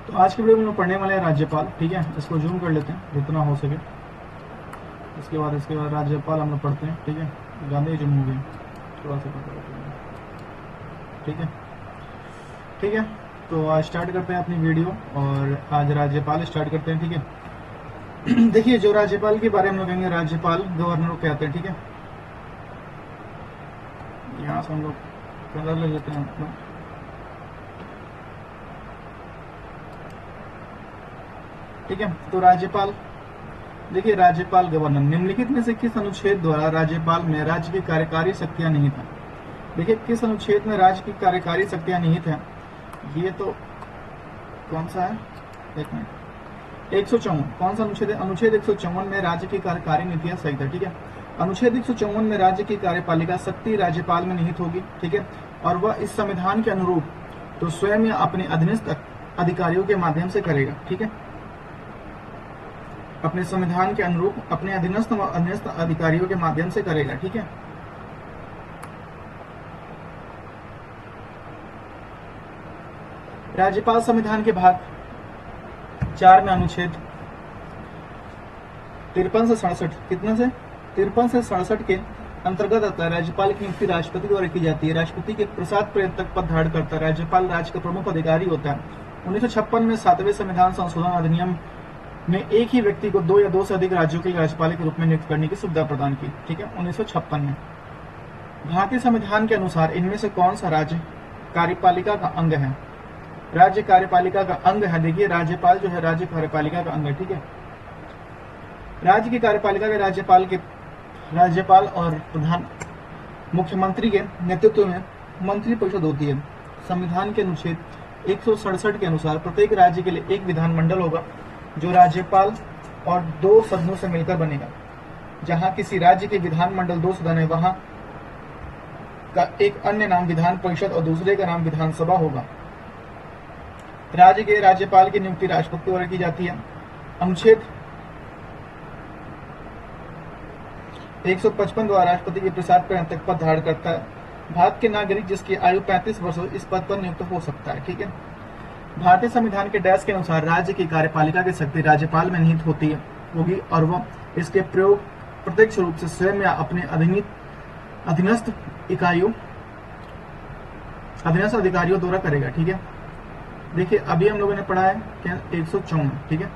तो आज की वीडियो में हम लोग पढ़ने वाले हैं राज्यपाल। ठीक है, इसको जूम कर लेते हैं जितना हो सके। इसके बाद राज्यपाल हम लोग पढ़ते हैं। ठीक है, गांधी जूम हो गए थोड़ा सा पढ़ लेते हैं। ठीक है, ठीक है। तो आज स्टार्ट करते हैं अपनी वीडियो और आज राज्यपाल स्टार्ट करते हैं। ठीक है देखिए, जो राज्यपाल के बारे में हम लोग कहेंगे, राज्यपाल गवर्नर को कहते हैं। ठीक है, यहाँ से हम लोग कलर ले लेते हैं अपना। ठीक है, तो राज्यपाल, देखिए राज्यपाल गवर्नर, निम्नलिखित में से किस अनुच्छेद द्वारा राज्यपाल में राज्य की कार्यकारी शक्तियां निहित है? देखिए, किस अनुच्छेद में राज्य की कार्यकारी शक्तियां निहित है? ये तो कौन सा है, एक मिनट, 154। कौन सा अनुच्छेद है? अनुच्छेद 154 में राज्य की कार्यकारी नीतियां सहित है। ठीक है, अनुच्छेद 154 में राज्य की कार्यपालिका शक्ति राज्यपाल में निहित होगी। ठीक है, और वह इस संविधान के अनुरूप तो स्वयं या अपने अधीनस्थ अधिकारियों के माध्यम से करेगा। ठीक है, अपने संविधान के अनुरूप अपने अधीनस्थ व अधीनस्थ अधिकारियों के माध्यम से करेगा। ठीक है, राज्यपाल संविधान के भाग 4 में अनुच्छेद 53 से 67, कितना से 53 से 67 के अंतर्गत आता है। राज्यपाल की नियुक्ति राष्ट्रपति द्वारा की जाती है। राष्ट्रपति के प्रसाद पर्यंत तक पद धारण करता है। राज्यपाल राज्य का प्रमुख अधिकारी होता है। 1956 में 7वें संविधान संशोधन अधिनियम ने एक ही व्यक्ति को 2 या 2 से अधिक राज्यों के लिए राज्यपाल के रूप में नियुक्त करने की सुविधा प्रदान की। ठीक है, 1956 में। भारतीय संविधान के अनुसार इनमें से कौन सा राज्य कार्यपालिका का अंग है? राज्य कार्यपालिका का अंग है, देखिए राज्यपाल जो है राज्य कार्यपालिका का अंग है। ठीक है, राज्य की कार्यपालिका के राज्यपाल और प्रधान मुख्यमंत्री के नेतृत्व में मंत्री परिषद होती है। संविधान के अनुच्छेद 167 के अनुसार प्रत्येक राज्य के लिए एक विधानमंडल होगा जो राज्यपाल और 2 सदनों से मिलकर बनेगा। जहां किसी राज्य के विधानमंडल 2 सदन है, वहां का एक अन्य नाम विधान परिषद और दूसरे का नाम विधानसभा होगा। राज्य के राज्यपाल की नियुक्ति राष्ट्रपति द्वारा की जाती है। अनुच्छेद 155 द्वारा राष्ट्रपति के प्रसाद पर्यंत तक पद धारण करता है। भारत के नागरिक जिसकी आयु 35 वर्ष हो इस पद पर नियुक्त हो सकता है। ठीक है, भारतीय संविधान के डैश के अनुसार राज्य की कार्यपालिका की शक्ति राज्यपाल में निहित होगी और वह इसके प्रयोग प्रत्यक्ष रूप से स्वयं या अपने अधीनस्थ अधिकारियों द्वारा करेगा। ठीक है, देखिए अभी हम लोगों ने पढ़ा है क्या 154। ठीक है,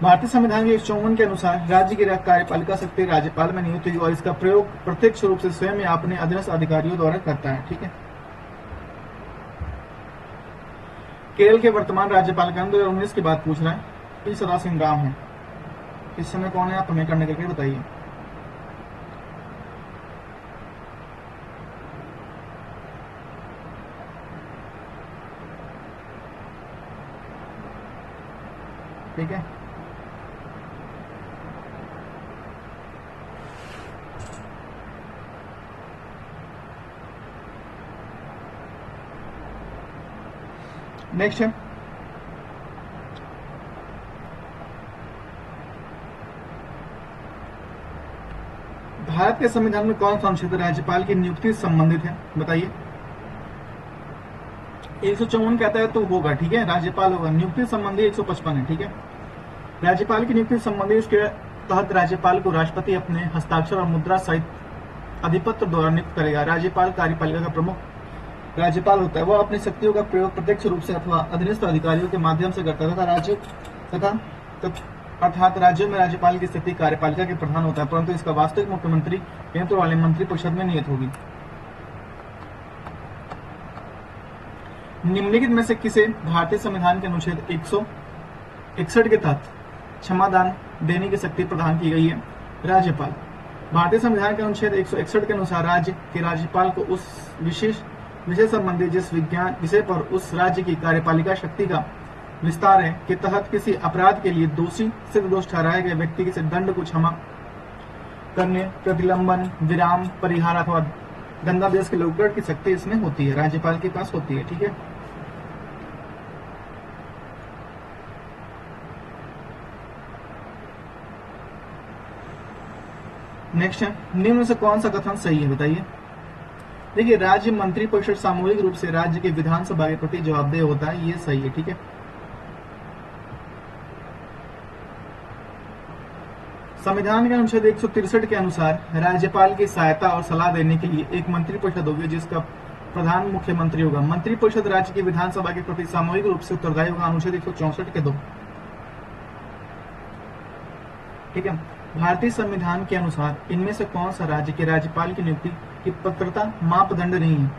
भारतीय संविधान के 154 के अनुसार राज्य की कार्यपालिका शक्ति राज्यपाल में निहित होगी और इसका प्रयोग प्रत्यक्ष रूप से स्वयं या अपने अधीनस्थ अधिकारियों द्वारा करता है। ठीक है, केरल के वर्तमान राज्यपाल का 2019 की बात पूछ रहा है, पी सदाशिव राम है। इस समय कौन है, आप हमें करने करके बताइए। ठीक है, नेक्स्ट है भारत के संविधान में कौन सा अनुच्छेद राज्यपाल की नियुक्ति से संबंधित है, बताइए। 154 कहता है तो होगा। ठीक है, राज्यपाल होगा। नियुक्ति संबंधी 155 है। ठीक है, राज्यपाल की नियुक्ति संबंधी उसके तहत राज्यपाल को राष्ट्रपति अपने हस्ताक्षर और मुद्रा सहित अधिपत्र द्वारा नियुक्त करेगा। राज्यपाल कार्यपालिका का प्रमुख राज्यपाल होता है। वह अपनी शक्तियों का प्रयोग प्रत्यक्ष रूप से अथवा अधीनस्थ अधिकारियों के माध्यम से करता है अर्थात राज्यों में राज्यपाल की स्थिति कार्यपालिका के प्रधान होता है, परंतु इसका वास्तविक मुख्यमंत्री केंद्र वाले मंत्री परिषद में नियत होगी। निम्नलिखित में से किसे भारतीय संविधान के अनुच्छेद 161 के तहत क्षमादान देने की शक्ति प्रदान की गई है? राज्यपाल। भारतीय संविधान के अनुच्छेद 161 के अनुसार राज्य के राज्यपाल को उस विषय संबंधी जिस विषय पर उस राज्य की कार्यपालिका शक्ति का विस्तार है के तहत किसी अपराध के लिए सिद्ध दोष ठहराए गए व्यक्ति के दंड को क्षमा करने, प्रतिलंबन, विराम, परिहार अथवा दंडादेश के लोकगढ़ की शक्ति इसमें होती है, राज्यपाल के पास होती है। ठीक है, नेक्स्ट है निम्न में से कौन सा कथन सही है, बताइए। देखिए, राज्य मंत्रिपरिषद सामूहिक रूप से राज्य के विधानसभा के प्रति जवाबदेह होता है, ये सही है। ठीक है, संविधान के अनुच्छेद 163 के अनुसार राज्यपाल की सहायता और सलाह देने के लिए एक मंत्रिपरिषद होगी जिसका प्रधान मुख्यमंत्री होगा। मंत्रिपरिषद राज्य की विधानसभा के प्रति सामूहिक रूप से उत्तरदायी होगा, अनुच्छेद 164 के 2। ठीक है, भारतीय संविधान के अनुसार इनमें से कौन सा राज्य के राज्यपाल की नियुक्ति की पात्रता मापदंड नहीं है?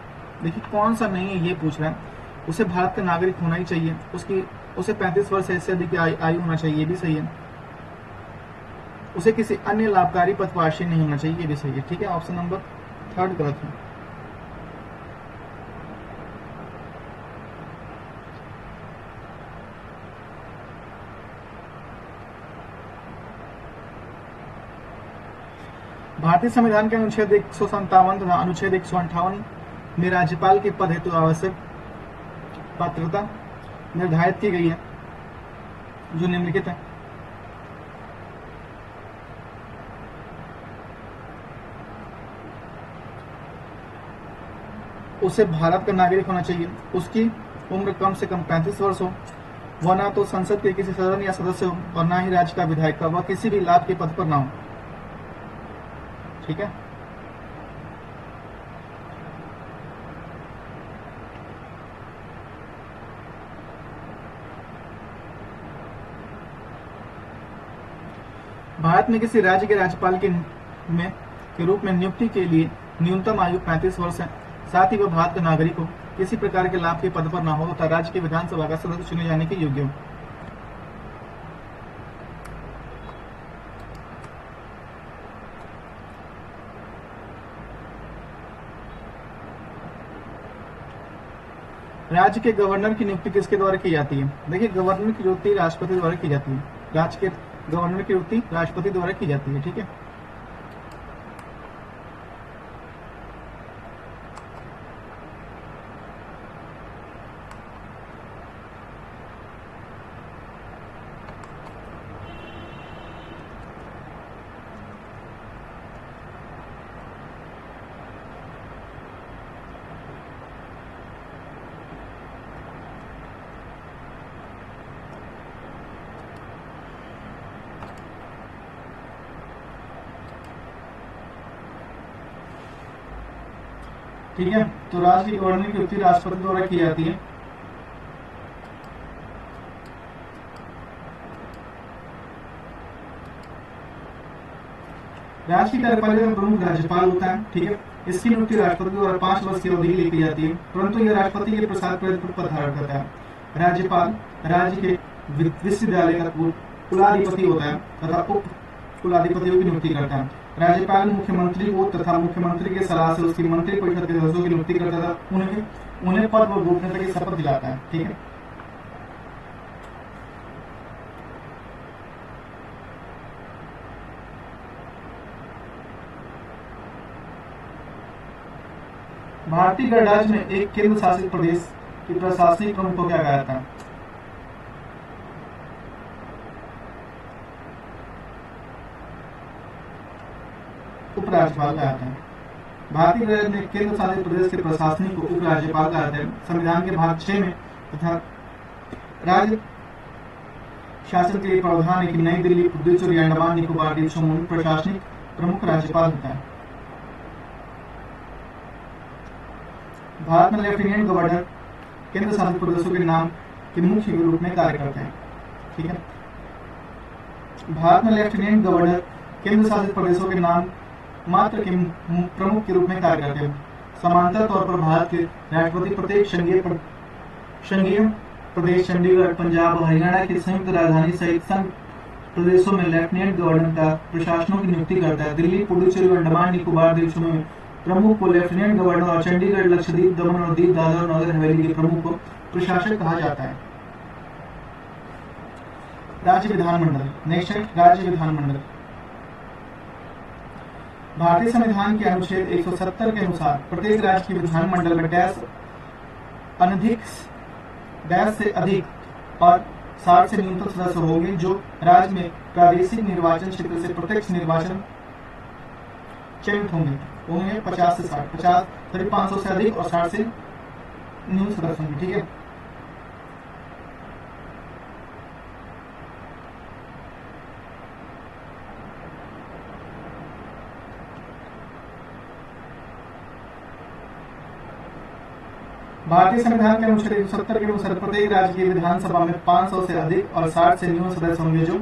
देखिए, कौन सा नहीं है ये पूछ रहा है। उसे भारत का नागरिक होना ही चाहिए, उसे 35 वर्ष से अधिक आयु होना चाहिए, ये भी सही है। उसे किसी अन्य लाभकारी पद पर आश्रय नहीं होना चाहिए, ये भी सही है। ठीक है, ऑप्शन नंबर 3 गलत है। भारतीय संविधान के अनुच्छेद 157 तथा अनुच्छेद 158 में राज्यपाल के पद हेतु आवश्यक पात्रता निर्धारित की गई है, जो निम्नलिखित है। उसे भारत का नागरिक होना चाहिए, उसकी उम्र कम से कम 35 वर्ष हो, वह ना तो संसद के किसी सदन या सदस्य हो और ना ही राज्य का विधायक का, वह किसी भी लाभ के पद पर ना हो। ठीक है, भारत में किसी राज्य के राज्यपाल के रूप में नियुक्ति के लिए न्यूनतम आयु 35 वर्ष है। साथ ही वह भारत का नागरिक हो, किसी प्रकार के लाभ के पद पर ना हो तथा राज्य के विधानसभा का सदस्य चुने जाने के योग्य हो। राज्य के गवर्नर की नियुक्ति किसके द्वारा की जाती है? देखिए, गवर्नर की नियुक्ति राष्ट्रपति द्वारा की जाती है। राज्य के गवर्नर की नियुक्ति राष्ट्रपति द्वारा की जाती है। ठीक है, ठीक है, तो राज्य के गवर्नर की नियुक्ति राष्ट्रपति द्वारा की जाती है। राज्य की कार्यपालिका का प्रमुख राज्यपाल होता है। ठीक है, इसकी नियुक्ति राष्ट्रपति द्वारा 5 वर्ष की अवधि के लिए की जाती है, परंतु यह राष्ट्रपति के प्रसाद पर पद धारण करता है। राज्यपाल राज्य के विश्वविद्यालय का कुलाधिपति होता है तथा उप कुलाधिपतियों की नियुक्ति करता है। राज्यपाल मुख्यमंत्री को तथा मुख्यमंत्री के सलाह से उसकी मंत्रिपरिषद के सदस्यों की नियुक्ति करता था, उन्हें पद व गोपनीयता की शपथ दिलाता है। ठीक है, भारतीय गणराज्य में एक केंद्र शासित प्रदेश की प्रशासनिक प्रमुख को क्या कहा जाता है? उपराज्यपाल कहा जाता है। भारतीय गणराज्य में केंद्र शासित प्रदेश के प्रशासनिक को उपराज्यपाल कहा जाता है। संविधान के भाग 6 में तथा राज्य शासन के लिए प्रावधान है कि नई दिल्ली, पुडुचेरी, अंडमान निकोबार द्वीप समूह में प्रशासनिक प्रमुख राज्यपाल होता है। भारत में लेफ्टिनेंट गवर्नर केंद्र शासित प्रदेशों के नाम के मुख्य रूप में कार्य करते हैं। ठीक है, भारत में लेफ्टिनेंट गवर्नर केंद्र शासित प्रदेशों के नाम मात्र के प्रमुख के रूप में कार्य करते हैं। समांतर तौर पर भारत के राष्ट्रपति प्रत्येक संघीय प्रदेश, चंडीगढ़, पंजाब, हरियाणा की संयुक्त राजधानी सहित संघ प्रदेशों में लेफ्टिनेंट गवर्नर का प्रशासनों की नियुक्ति करता है। दिल्ली, पुडुचेरी, अंडमान निकोबार द्वीप समूह में प्रमुख को लेफ्टिनेंट गवर्नर और चंडीगढ़, लक्षद्वीप, दमन और दीव, दादरा और नगर हवेली के प्रमुख को प्रशासक कहा जाता है। राज्य विधानमंडल। नेक्स्ट है राज्य विधानमंडल। भारतीय संविधान के अनुच्छेद 170 के अनुसार प्रत्येक राज्य के विधानमंडल में डैश से अधिक और 60 से न्यूनतम सदस्य होंगे जो राज्य में प्रादेशिक निर्वाचन क्षेत्र से प्रत्यक्ष निर्वाचन चयनित होंगे। होंगे 50 से 60, 50 सॉरी 500 से अधिक और 60 से न्यून सदस्य होंगे। ठीक है, भारतीय संविधान के अनुच्छेद 170 के अनुसार प्रत्येक राज्य की विधानसभा में 500 से अधिक और 60 से न्यून सदस्य होंगे जो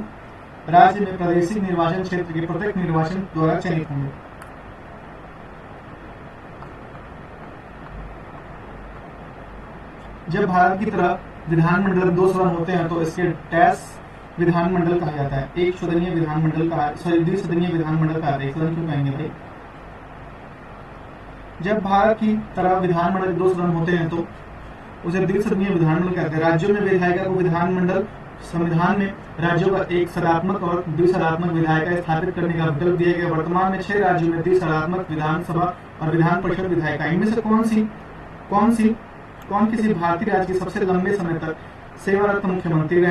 राज्य में प्रादेशिक निर्वाचन क्षेत्र के प्रत्येक निर्वाचन द्वारा चयनित होंगे। जब भारत की तरह विधानमंडल 2 सदन होते हैं तो इसके डैश विधानमंडल कहा जाता है। एक सदनीय विधानमंडल का सॉरी द्विसदनीय विधानमंडल का एक सदन क्यों कहेंगे भाई? जब भारत की तरह विधानमंडल 2 सदन होते हैं तो उसे द्विसदनीय विधानमंडल कहते हैं। राज्यों में विधायिका को विधानमंडल संविधान में राज्यों का एक सदात्मक और द्विसदात्मक विधायिका स्थापित करने का विकल्प दिया गया। वर्तमान में 6 राज्यों में द्विसदात्मक विधानसभा और विधान परिषद विधायिका। इनमें से कौन किसी भारतीय राज्य के सबसे लंबे समय तक सेवारत मुख्यमंत्री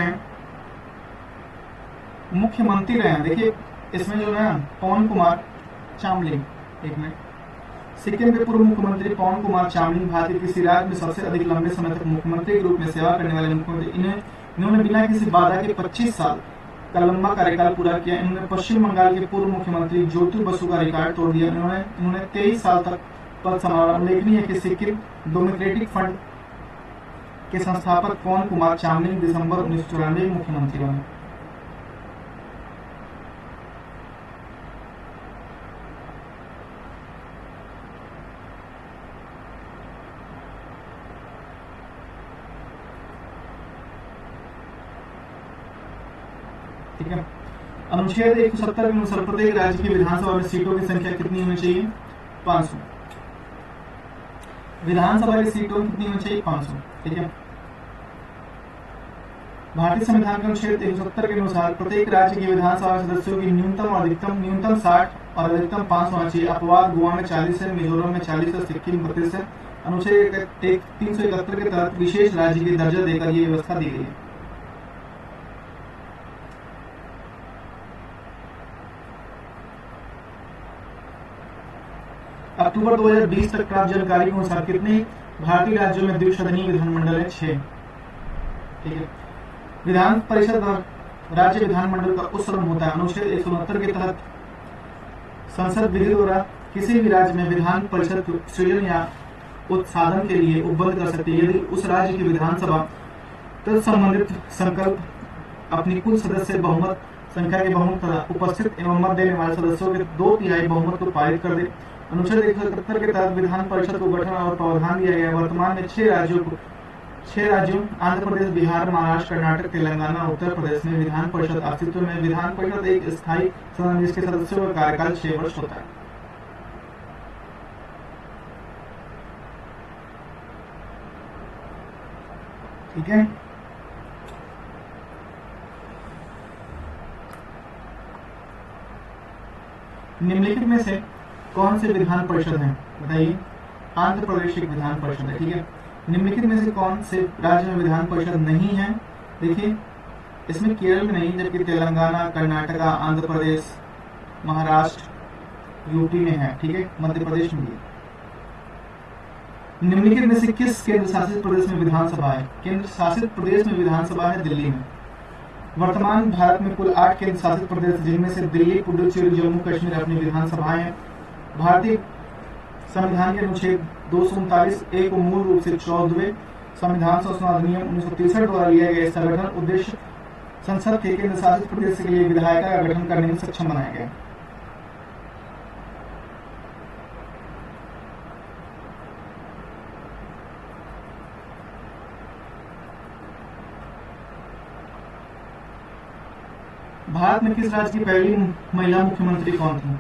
रहे? देखिए इसमें जो है पवन कुमार चामलिंग, एक मिनट, सिक्किम के पूर्व मुख्यमंत्री पवन कुमार चामलिंग भारतीय किसी राज्य में सबसे अधिक लंबे समय तक मुख्यमंत्री के रूप में सेवा करने वाले मुख्यमंत्री। इन्होंने बिना किसी बाधा के 25 साल का लंबा कार्यकाल पूरा किया। इन्होंने पश्चिम बंगाल के पूर्व मुख्यमंत्री ज्योति बसु का रिकॉर्ड तोड़ दिया। इन्होंने 23 साल तक पद संभाला। उल्लेखनीय है कि सिक्किम डेमोक्रेटिक फ्रंट के संस्थापक पवन कुमार चामलिंग दिसंबर 1994 में मुख्यमंत्री बने। ठीक है, अनुच्छेद 170 के अनुसार प्रत्येक राज्य की विधानसभा में सीटों की संख्या कितनी होनी चाहिए? 500। विधानसभा की सीटों कितनी होनी चाहिए? 500। ठीक है, भारतीय संविधान के अनुच्छेद 170 के अनुसार प्रत्येक राज्य की विधानसभा सदस्यों की न्यूनतम 60 और अधिकतम 500 होना चाहिए। अपवाद गोवा में 40 है, मिजोरम में 40 है, सिक्किम 32 है। अनुच्छेद 371 के तहत विशेष राज्य की दर्जा देकर यह व्यवस्था दी गई है। अक्टूबर 2020 तक प्राप्त जानकारी के अनुसार कितने भारतीय राज्यों में द्विसदनीय विधानमंडल है? 6। ठीक है, विधान परिषद और राज्य विधानमंडल का उप सदन होता है। अनुच्छेद 169 के तहत संसद विधि द्वारा किसी भी राज्य में विधान परिषद सृजन या उत्साधन के लिए उपबद्ध कर सकती है यदि उस राज्य की विधानसभा तत्संबंधित संकल्प अपनी कुल सदस्य बहुमत संख्या के बहुमत तथा उपस्थित एवं मत देने वाले सदस्यों के 2/3 बहुमत को पारित कर दे। अनुच्छेद 171 के तहत विधान परिषद को गठन और प्रावधान दिया गया। वर्तमान में 6 राज्यों आंध्र प्रदेश, बिहार, महाराष्ट्र, कर्नाटक, तेलंगाना और उत्तर प्रदेश में विधान परिषद अस्तित्व में। विधान परिषद एक स्थायी सदन जिसके सदस्यों का कार्यकाल 6 वर्ष होता है। ठीक है, निम्नलिखित में से कौन से विधान परिषद हैं? बताइए। आंध्र प्रदेश एक विधान परिषद है। ठीक है, निम्नलिखित में से कौन से राज्य में विधान परिषद नहीं है? देखिए इसमें केरल में नहीं, जबकि तेलंगाना, कर्नाटका, आंध्र प्रदेश, महाराष्ट्र, यूपी में है। ठीक है, मध्य प्रदेश में भी। निम्नलिखित में से किस केंद्र शासित प्रदेश में विधानसभा है? केंद्र शासित प्रदेश में विधानसभा है दिल्ली में। वर्तमान भारत में कुल 8 केंद्र शासित प्रदेश जिनमें से दिल्ली, पुडुचेरी, जम्मू कश्मीर अपनी विधानसभाएं हैं। भारतीय संविधान के अनुच्छेद 239 को मूल रूप से 14वें संविधान संशोधन अधिनियम 1963 द्वारा लिया गया। इसका गठन उद्देश्य संसद के केंद्र शासित प्रदेश के लिए विधायिका का गठन करने में सक्षम बनाया गया। भारत में किस राज्य की पहली महिला मुख्यमंत्री कौन थी?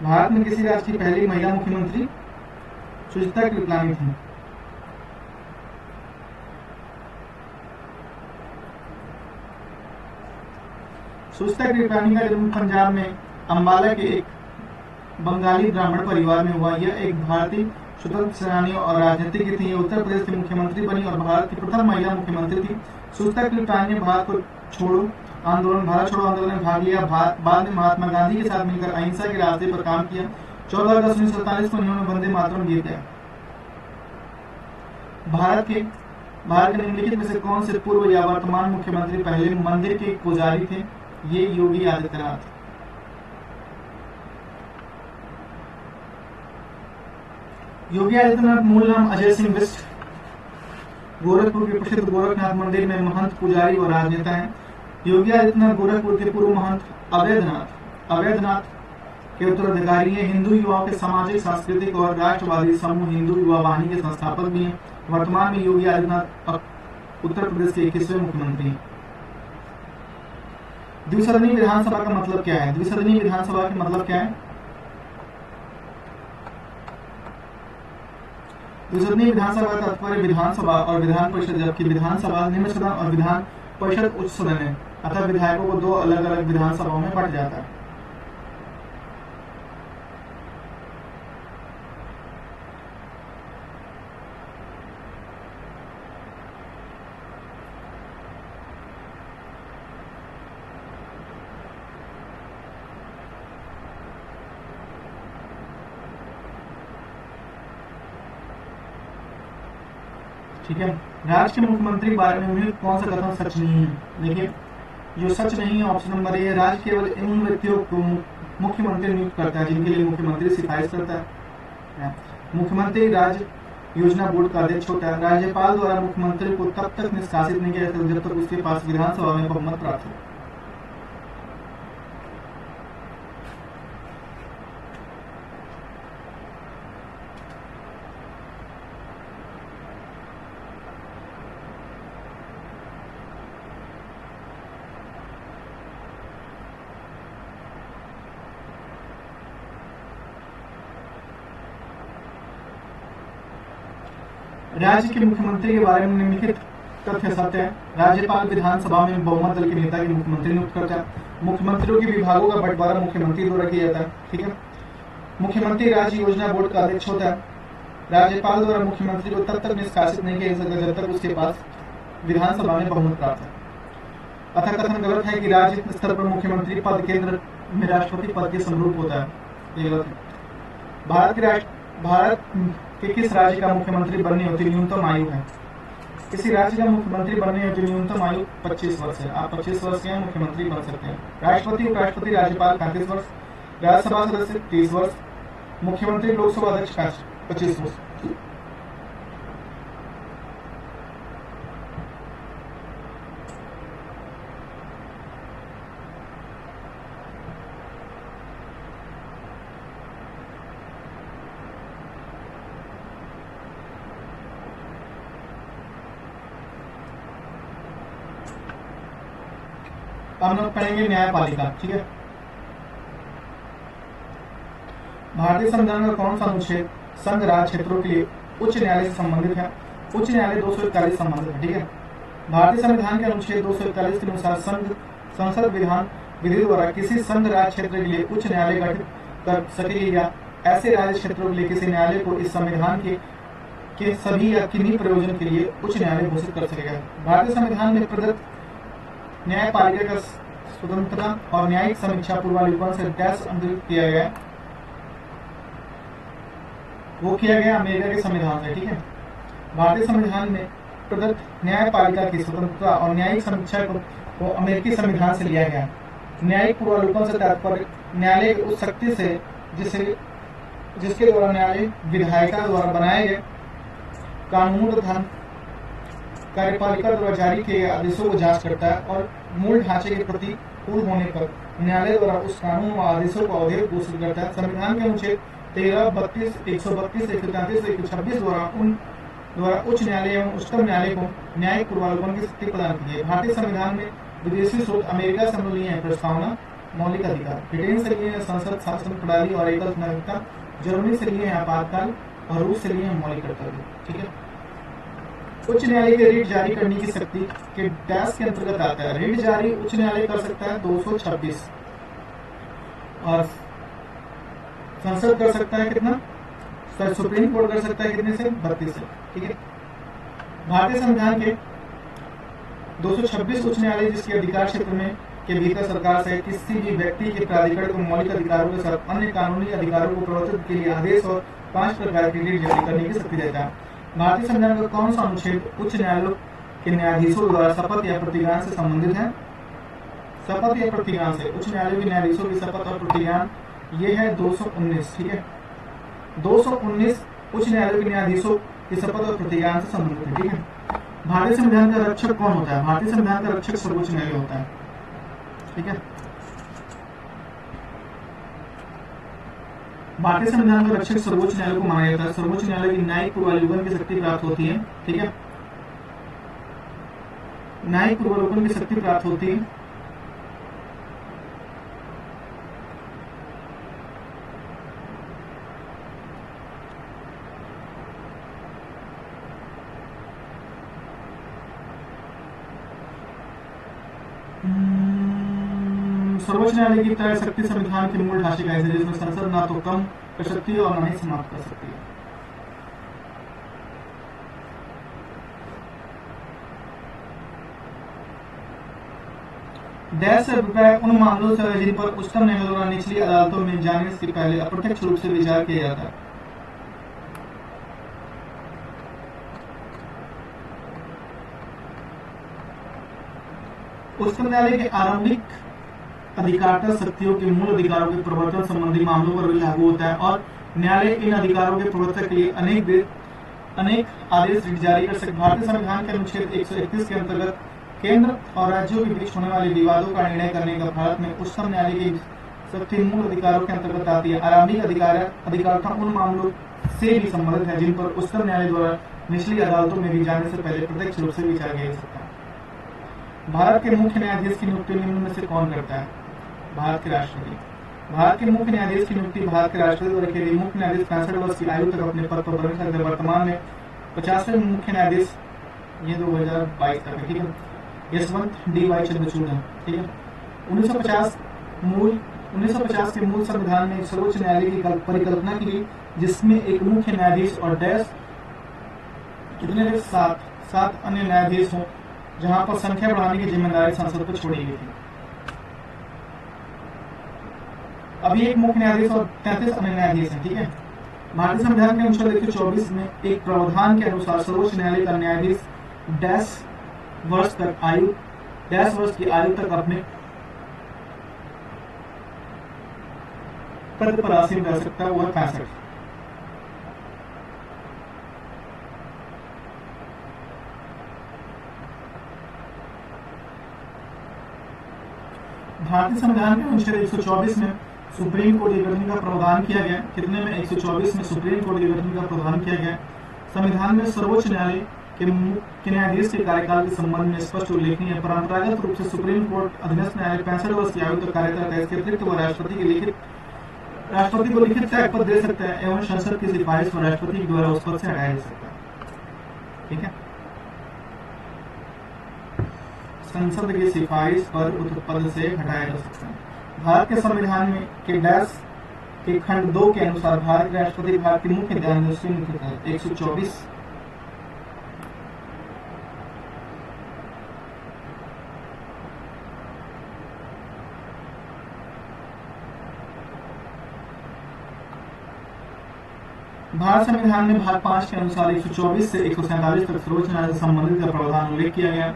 भारत में किसी राज्य की पहली महिला मुख्यमंत्री सुचित्रा कृपलानी थी। सुचित्रा कृपलानी का जन्म पंजाब में अंबाला के एक बंगाली ब्राह्मण परिवार में हुआ। यह एक भारतीय स्वतंत्र सेनानी और राजनीतिज्ञ थी। उत्तर प्रदेश की मुख्यमंत्री बनी और भारत की प्रथम महिला मुख्यमंत्री थी। सुचित्रा कृपलानी ने भारत छोड़ो आंदोलन में भाग लिया। बाद में महात्मा गांधी के साथ मिलकर अहिंसा के रास्ते पर काम किया। 14 अगस्त 1947 को इन्होंने वंदे मातरम गीत गाया। भारत के निम्नलिखित में से कौन से पूर्व या वर्तमान मुख्यमंत्री पहले मंदिर के पुजारी थे? ये योगी आदित्यनाथ। योगी आदित्यनाथ मूल नाम अजय सिंह बिष्ट, गोरखपुर के प्रसिद्ध गोरखनाथ मंदिर में महंत, पुजारी और राजनेता हैं। योगी आदित्यनाथ गोरखपुर के पूर्व महंत अवैधनाथ के उत्तराधिकारी हैं। हिंदू युवाओं के सामाजिक, सांस्कृतिक और राष्ट्रवादी समूह हिंदू युवा वाहिनी के संस्थापक भी हैं। वर्तमान में योगी आदित्यनाथ उत्तर प्रदेश के 21वें मुख्यमंत्री हैं। द्विसदनीय विधानसभा का मतलब क्या है? द्विसदनीय विधानसभा का मतलब क्या है? द्विसदनीय विधानसभा का तात्पर्य विधानसभा और विधान परिषद, जबकि विधानसभा निम्न सदन और विधान परिषद उच्च सदन है, अतः विधायकों को दो अलग अलग विधानसभाओं में बांटा जाता है। ठीक है, राज्य के मुख्यमंत्री के बारे में कौन सा कथन सच नहीं है? देखिए, जो सच नहीं है ऑप्शन नंबर ए है। राज्य केवल उन व्यक्तियों को मुख्यमंत्री नियुक्त करता है जिनके लिए मुख्यमंत्री सिफारिश करता है। मुख्यमंत्री राज्य योजना बोर्ड का अध्यक्ष होता है। राज्यपाल द्वारा मुख्यमंत्री को तब तक निष्कासित नहीं किया जाता जब तक उसके पास विधानसभा में बहुमत प्राप्त हो। राज्य के मुख्यमंत्री के बारे में निम्नलिखित तथ्य सत्य है। राज्यपाल विधानसभा में बहुमत दल के नेता के मुख्यमंत्री नियुक्त करता है। मुख्यमंत्रियों के विभागों का बंटवारा मुख्यमंत्री द्वारा किया जाता है। ठीक है, मुख्यमंत्री राज्य योजना बोर्ड का अध्यक्ष होता है। राज्यपाल द्वारा मुख्यमंत्री को तब तक निष्कासित नहीं किया जा सकता जब तक उसके पास विधानसभा में बहुमत प्राप्त है। अतः कथन गलत है कि राज्य स्तर पर मुख्यमंत्री पद केंद्र में राष्ट्रपति पद के समरूप होता है, ये गलत है। भारत के किस राज्य का मुख्यमंत्री बनने हेतु न्यूनतम आयु है? किसी राज्य का मुख्यमंत्री बनने हेतु न्यूनतम आयु 25 वर्ष है। आप 25 वर्ष के मुख्यमंत्री बन सकते हैं। राष्ट्रपति, उपराष्ट्रपति, राज्यपाल 35 वर्ष, राज्यसभा सदस्य 30 वर्ष, मुख्यमंत्री, लोकसभा अध्यक्ष 25 वर्ष। हम लोग पढ़ेंगे न्यायपालिका। ठीक है, भारतीय संविधान का कौन सा अनुच्छेद संघ राज्य क्षेत्रों के लिए उच्च न्यायालय से संबंधित है? उच्च न्यायालय 241 संबंधित है। ठीक है, भारतीय संविधान के अनुच्छेद 241 के अनुसार संसद विधान विधि द्वारा किसी संघ राज्य क्षेत्र के लिए उच्च न्यायालय गठित कर सकेगी या ऐसे राज्य क्षेत्रों के लिए किसी न्यायालय को इस संविधान के सभी या किन्हीं प्रयोजन के लिए उच्च न्यायालय घोषित कर सकेगा। भारतीय संविधान में प्रदत्त न्यायपालिका का स्वतंत्रता और न्यायिक समीक्षा पूर्वावलोकन से डैश अंतरित किया गया, वो किया गया अमेरिका के संविधान से। ठीक है, भारतीय संविधान में प्रदत्त न्यायपालिका की स्वतंत्रता और न्यायिक समीक्षा को अमेरिकी संविधान से लिया गया। न्यायिक पूर्वावलोकन से तात्पर्य न्यायालय की उस शक्ति से जिसके द्वारा न्यायालय विधायिका द्वारा बनाए गए कानून तथा कार्यपालिका द्वारा जारी किए गए आदेशों को जांच करता है और मूल ढांचे के प्रतिकूल होने पर न्यायालय द्वारा उस कानून व आदेशों को अवैध घोषित करता है। संविधान के अनुच्छेद 13, 32, 132, 133, 126 द्वारा उच्च न्यायालय एवं उच्चतम न्यायालय को न्यायिक पूर्वावलोकन की शक्ति प्रदान की है। भारतीय संविधान में विदेशी स्रोत अमेरिका से लिए हैं प्रस्तावना, मौलिक अधिकार, ब्रिटेन से लिए हैं संसद शासन प्रणाली और एकल नागरिकता, जर्मनी से लिए हैं आपातकाल और रूस से लिए हैं मौलिक कर्तव्य। ठीक है, उच्च न्यायालय के रिट जारी करने की शक्ति के डैश के अंतर्गत आता है। रिट जारी उच्च न्यायालय कर सकता है 226 और संसद कर सकता है कितना? सुप्रीम कोर्ट कर सकता है कितने से? 32 से। ठीक है, भारतीय संविधान के 226 उच्च न्यायालय जिसके अधिकार क्षेत्र में के भीतर सरकार से किसी भी व्यक्ति के प्राधिकरण को मौलिक अधिकारों के साथ अन्य कानूनी अधिकारों को प्रवर्तित के लिए आदेश और 5 प्रकार की रीट जारी करने की शक्ति देता है। भारतीय संविधान का कौन सा अनुच्छेद उच्च न्यायालयों के न्यायाधीशों द्वारा शपथ या प्रतिज्ञान से संबंधित है? शपथ या प्रतिज्ञान से उच्च न्यायालयों के न्यायाधीशों की शपथ और प्रतिज्ञान, ये है 219। ठीक है, 219 उच्च न्यायालयों के न्यायाधीशों की शपथ और प्रतिज्ञान से संबंधित है। ठीक है, भारतीय संविधान का रक्षक कौन होता है? भारतीय संविधान का रक्षक सर्वोच्च न्यायालय होता है। ठीक है, भारतीय संविधान का रक्षक सर्वोच्च न्यायालय को माना जाता है। सर्वोच्च न्यायालय की न्यायिक पूर्वावलोकन की शक्ति प्राप्त होती है। ठीक है, न्यायिक पूर्वावलोकन की शक्ति प्राप्त होती है। सर्वोच्च न्यायालय की तय शक्ति संविधान के मूल ढांचे का है, जिसमें संसद ना तो कम कर सकती है और ना ही समाप्त कर सकती है। डैश से अभिप्राय उन मामलों से है जिन पर उच्चतम न्यायालय द्वारा निचली अदालतों में जाने से पहले अप्रत्यक्ष रूप से विचार किया जाता है। उच्चतम न्यायालय के आरंभिक अधिकारता शक्तियों के मूल अधिकारों के प्रवर्तन संबंधी मामलों पर भी लागू होता है और न्यायालय इन अधिकारों के प्रवर्तन के लिए अनेक आदेश जारी कर सकते। भारतीय संविधान के अनुच्छेद 131 के अंतर्गत केंद्र और राज्यों के बीच होने वाले विवादों का निर्णय करने का भारत में उच्चतम न्यायालय की शक्ति मूल अधिकारों के अंतर्गत आती है। आरंभिक अधिकारता उन मामलों से भी संबंधित है जिन पर उच्चतम न्यायालय द्वारा निचली अदालतों में भी जाने से पहले प्रत्यक्ष रूप से विचार किया जा सकता है। भारत के मुख्य न्यायाधीश की नियुक्ति निम्न में से कौन करता है? भारत के राष्ट्रपति। भारत के मुख्य न्यायाधीश की नियुक्ति भारत के राष्ट्रपति द्वारा की गई। मुख्य न्यायाधीश 65 वर्ष की आयु तक अपने पद पर बने रहते हैं। वर्तमान में 50वें मुख्य न्यायाधीश ये 2022 तक है। ठीक है, यशवंत डी.वाई. चंद्रचूड़ है। ठीक है, 1950 के मूल संविधान में सर्वोच्च न्यायालय की परिकल्पना की गई, जिसमें एक मुख्य न्यायाधीश और डैश कितने 7 अन्य न्यायाधीश हों, जहां पर संख्या बढ़ाने की जिम्मेदारी संसद पर छोड़ी गई थी। अभी एक मुख्य न्यायाधीश और 33 अन्य न्यायाधीश हैं। ठीक है, भारतीय संविधान के अनुच्छेद 124 में एक प्रावधान के अनुसार सर्वोच्च न्यायालय का न्यायाधीश डैश वर्ष की आयु तक अपने पद पर आसीन रह सकता है। वह 65। भारतीय संविधान के अनुच्छेद 124 में सुप्रीम कोर्ट के गठन का प्रावधान किया गया। कितने में? 124 में सुप्रीम कोर्ट के गठन का प्रावधान किया गया। संविधान में सर्वोच्च न्यायालय के न्यायाधीश के कार्यकाल के संबंध में स्पष्ट उल्लेखनीय है। परंपरागत रूप से सुप्रीम कोर्ट अधीनस्थ न्यायालय 65 वर्ष की आयु तक कार्यरत है। इसके अतिरिक्त वह राष्ट्रपति को लिखित त्याग पत्र दे सकता है एवं संसद की सिफारिश पर राष्ट्रपति के द्वारा उस पद से हटाया जा सकता है। ठीक है, संसद की सिफारिश पर उस पद से हटाया जा सकता है। भारत के संविधान में के डैश के खंड 2 के अनुसार भारत के राष्ट्रपति भारत के मुख्य न्यायाधीश की नियुक्ति करता है। 124 भारत संविधान में भाग 5 के अनुसार 124 से 147 तक सर्वोच्च न्यायालय से संबंधित का प्रावधान उल्लेख किया गया।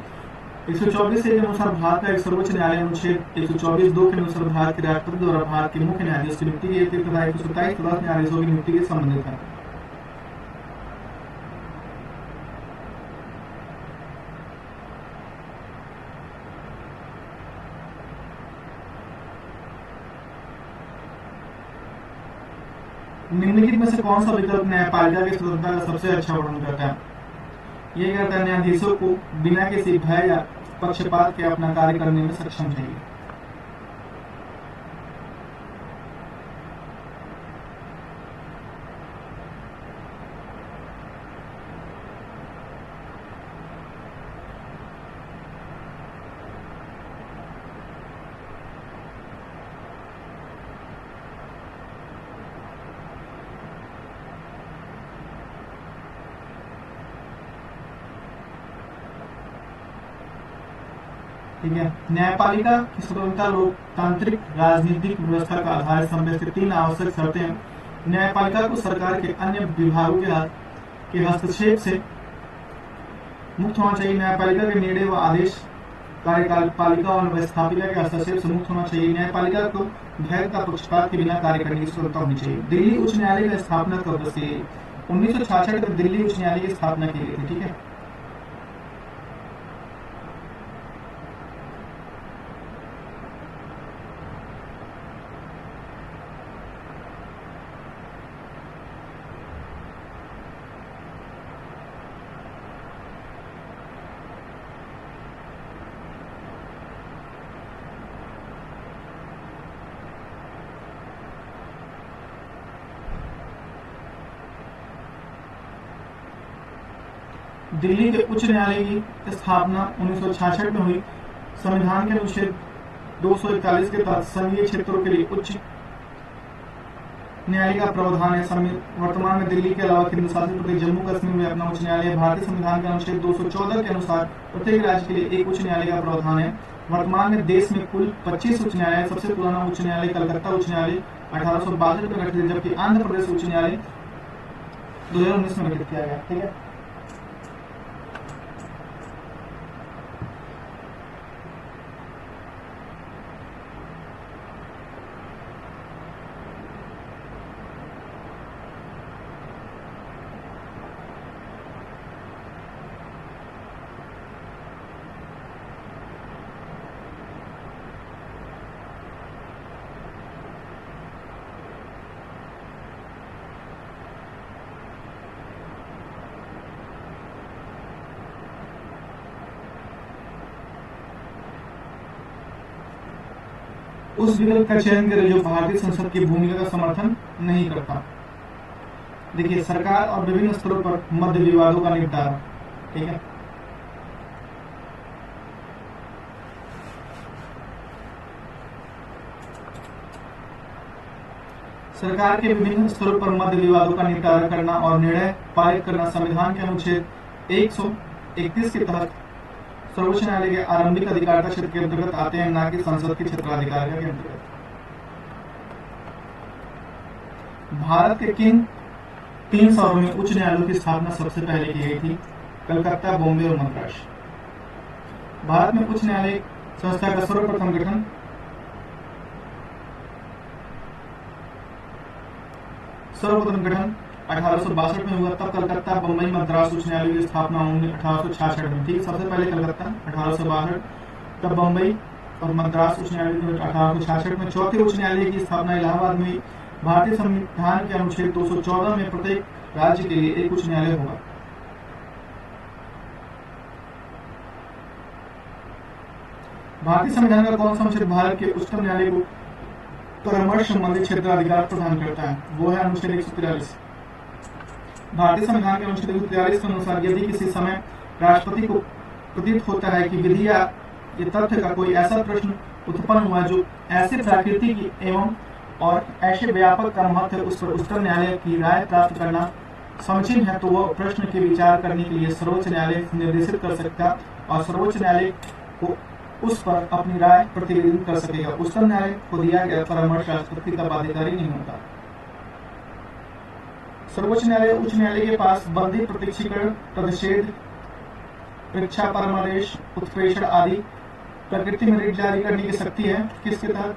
124 के अनुसार भारत का एक सर्वोच्च न्यायालय अनुच्छेद 124(2) के अनुसार भारत के राष्ट्रपति द्वारा भारत के मुख्य न्यायाधीश की नियुक्ति की तथा 127 सदस्य न्यायाधीशों की नियुक्ति के संबंधित है। निम्नलिखित में से कौन सा विकल्प न्यायपालिका की स्वतंत्रता का सबसे अच्छा वर्णन करता है? ये कहता है न्यायाधीशों को बिना किसी भय या पक्षपात के अपना कार्य करने में सक्षम चाहिए। ठीक है। न्यायपालिका की स्वतंत्रता लोकतांत्रिक राजनीतिक व्यवस्था का आधार स्तंभ से 3 आवश्यक शर्तें हैं। न्यायपालिका को सरकार के अन्य विभागों के हस्तक्षेप से मुक्त होना चाहिए। न्यायपालिका के निर्णय व आदेश कार्यपालिका और व्यवस्थापिका के हस्तक्षेप से मुक्त होना चाहिए। न्यायपालिका को वैधता पक्षपात के बिना कार्य करने की स्वतंत्रता होनी चाहिए। दिल्ली उच्च न्यायालय की स्थापना कब से? 1966 में दिल्ली उच्च न्यायालय की स्थापना की गई थी। ठीक है। दिल्ली के उच्च न्यायालय की स्थापना 1966 में हुई। संविधान के अनुच्छेद 241 के तहत संघीय क्षेत्रों के लिए उच्च न्यायालय का प्रावधान है। वर्तमान में दिल्ली के अलावा केंद्र शासित प्रदेश जम्मू कश्मीर में अपना उच्च न्यायालय है। भारतीय संविधान के अनुच्छेद 214 के अनुसार प्रत्येक राज्य के लिए एक उच्च न्यायालय का प्रावधान है। वर्तमान में देश में कुल 25 उच्च न्यायालय। सबसे पुराना उच्च न्यायालय कलकत्ता उच्च न्यायालय 1862 में गठित, जबकि आंध्र प्रदेश उच्च न्यायालय 2019 में गठित किया गया। ठीक है। उस विकल्प का चयन करें जो भारतीय संसद की भूमिका का समर्थन नहीं करता। देखिए, सरकार और विभिन्न स्तरों पर मध्य विवादों का निपटारा। ठीक है। सरकार के विभिन्न स्तरों पर मध्य विवादों का निपटारा करना और निर्णय पारित करना संविधान के अनुच्छेद 131 के तहत सर्वोच्च न्यायालय के आरंभिक अधिकारिता क्षेत्र के अंतर्गत आते हैं, न कि संसद के क्षेत्राधिकार के अंतर्गत। भारत के किन 3 शहरों में उच्च न्यायालयों की स्थापना सबसे पहले की गई थी? कलकत्ता, बॉम्बे और मद्रास। भारत में उच्च न्यायालय संस्था का सर्वप्रथम गठन सर्वप्रथम गठन 1862 में हुआ। तब कलकत्ता, बम्बई, मद्रास उच्च न्यायालय की स्थापना 1866 में। ठीक, सबसे पहले कलकत्ता 1862, तब बम्बई और मद्रास उच्च न्यायालय 1866 में। चौथे उच्च न्यायालय की स्थापना इलाहाबाद में। भारतीय संविधान के अनुच्छेद 214 में प्रत्येक राज्य के लिए एक उच्च न्यायालय होगा। भारतीय संविधान का कौन सा अनुच्छेद भारत के उच्चतम न्यायालय को परामर्श संबंधी क्षेत्राधिकार प्रदान करता है? वो है अनुच्छेद 143। भारतीय संविधान के अनुच्छेद 143 के अनुसार यदि किसी समय राष्ट्रपति को प्रतीत होता है कि विधि या तथ्य का कोई ऐसा प्रश्न उत्पन्न हुआ जो ऐसे प्राकृतिक एवं और ऐसे व्यापक का महत्व है, उस पर उच्चतम न्यायालय की राय प्राप्त करना समुचित है, तो वह प्रश्न के विचार करने के लिए सर्वोच्च न्यायालय निर्देशित कर सकता और सर्वोच्च न्यायालय को उस पर अपनी राय प्रतिवेदन कर सकेगा। उच्चतम न्यायालय को दिया गया परामर्श राष्ट्रपति का बाध्यकारी नहीं होता। सर्वोच्च न्यायालय उच्च न्यायालय के पास बंदी, प्रत्यक्षीकरण, प्रतिषेध, परीक्षा, परमादेश, उत्प्रेषण आदि प्रकृति में रिट जारी करने की शक्ति है। किसके तहत?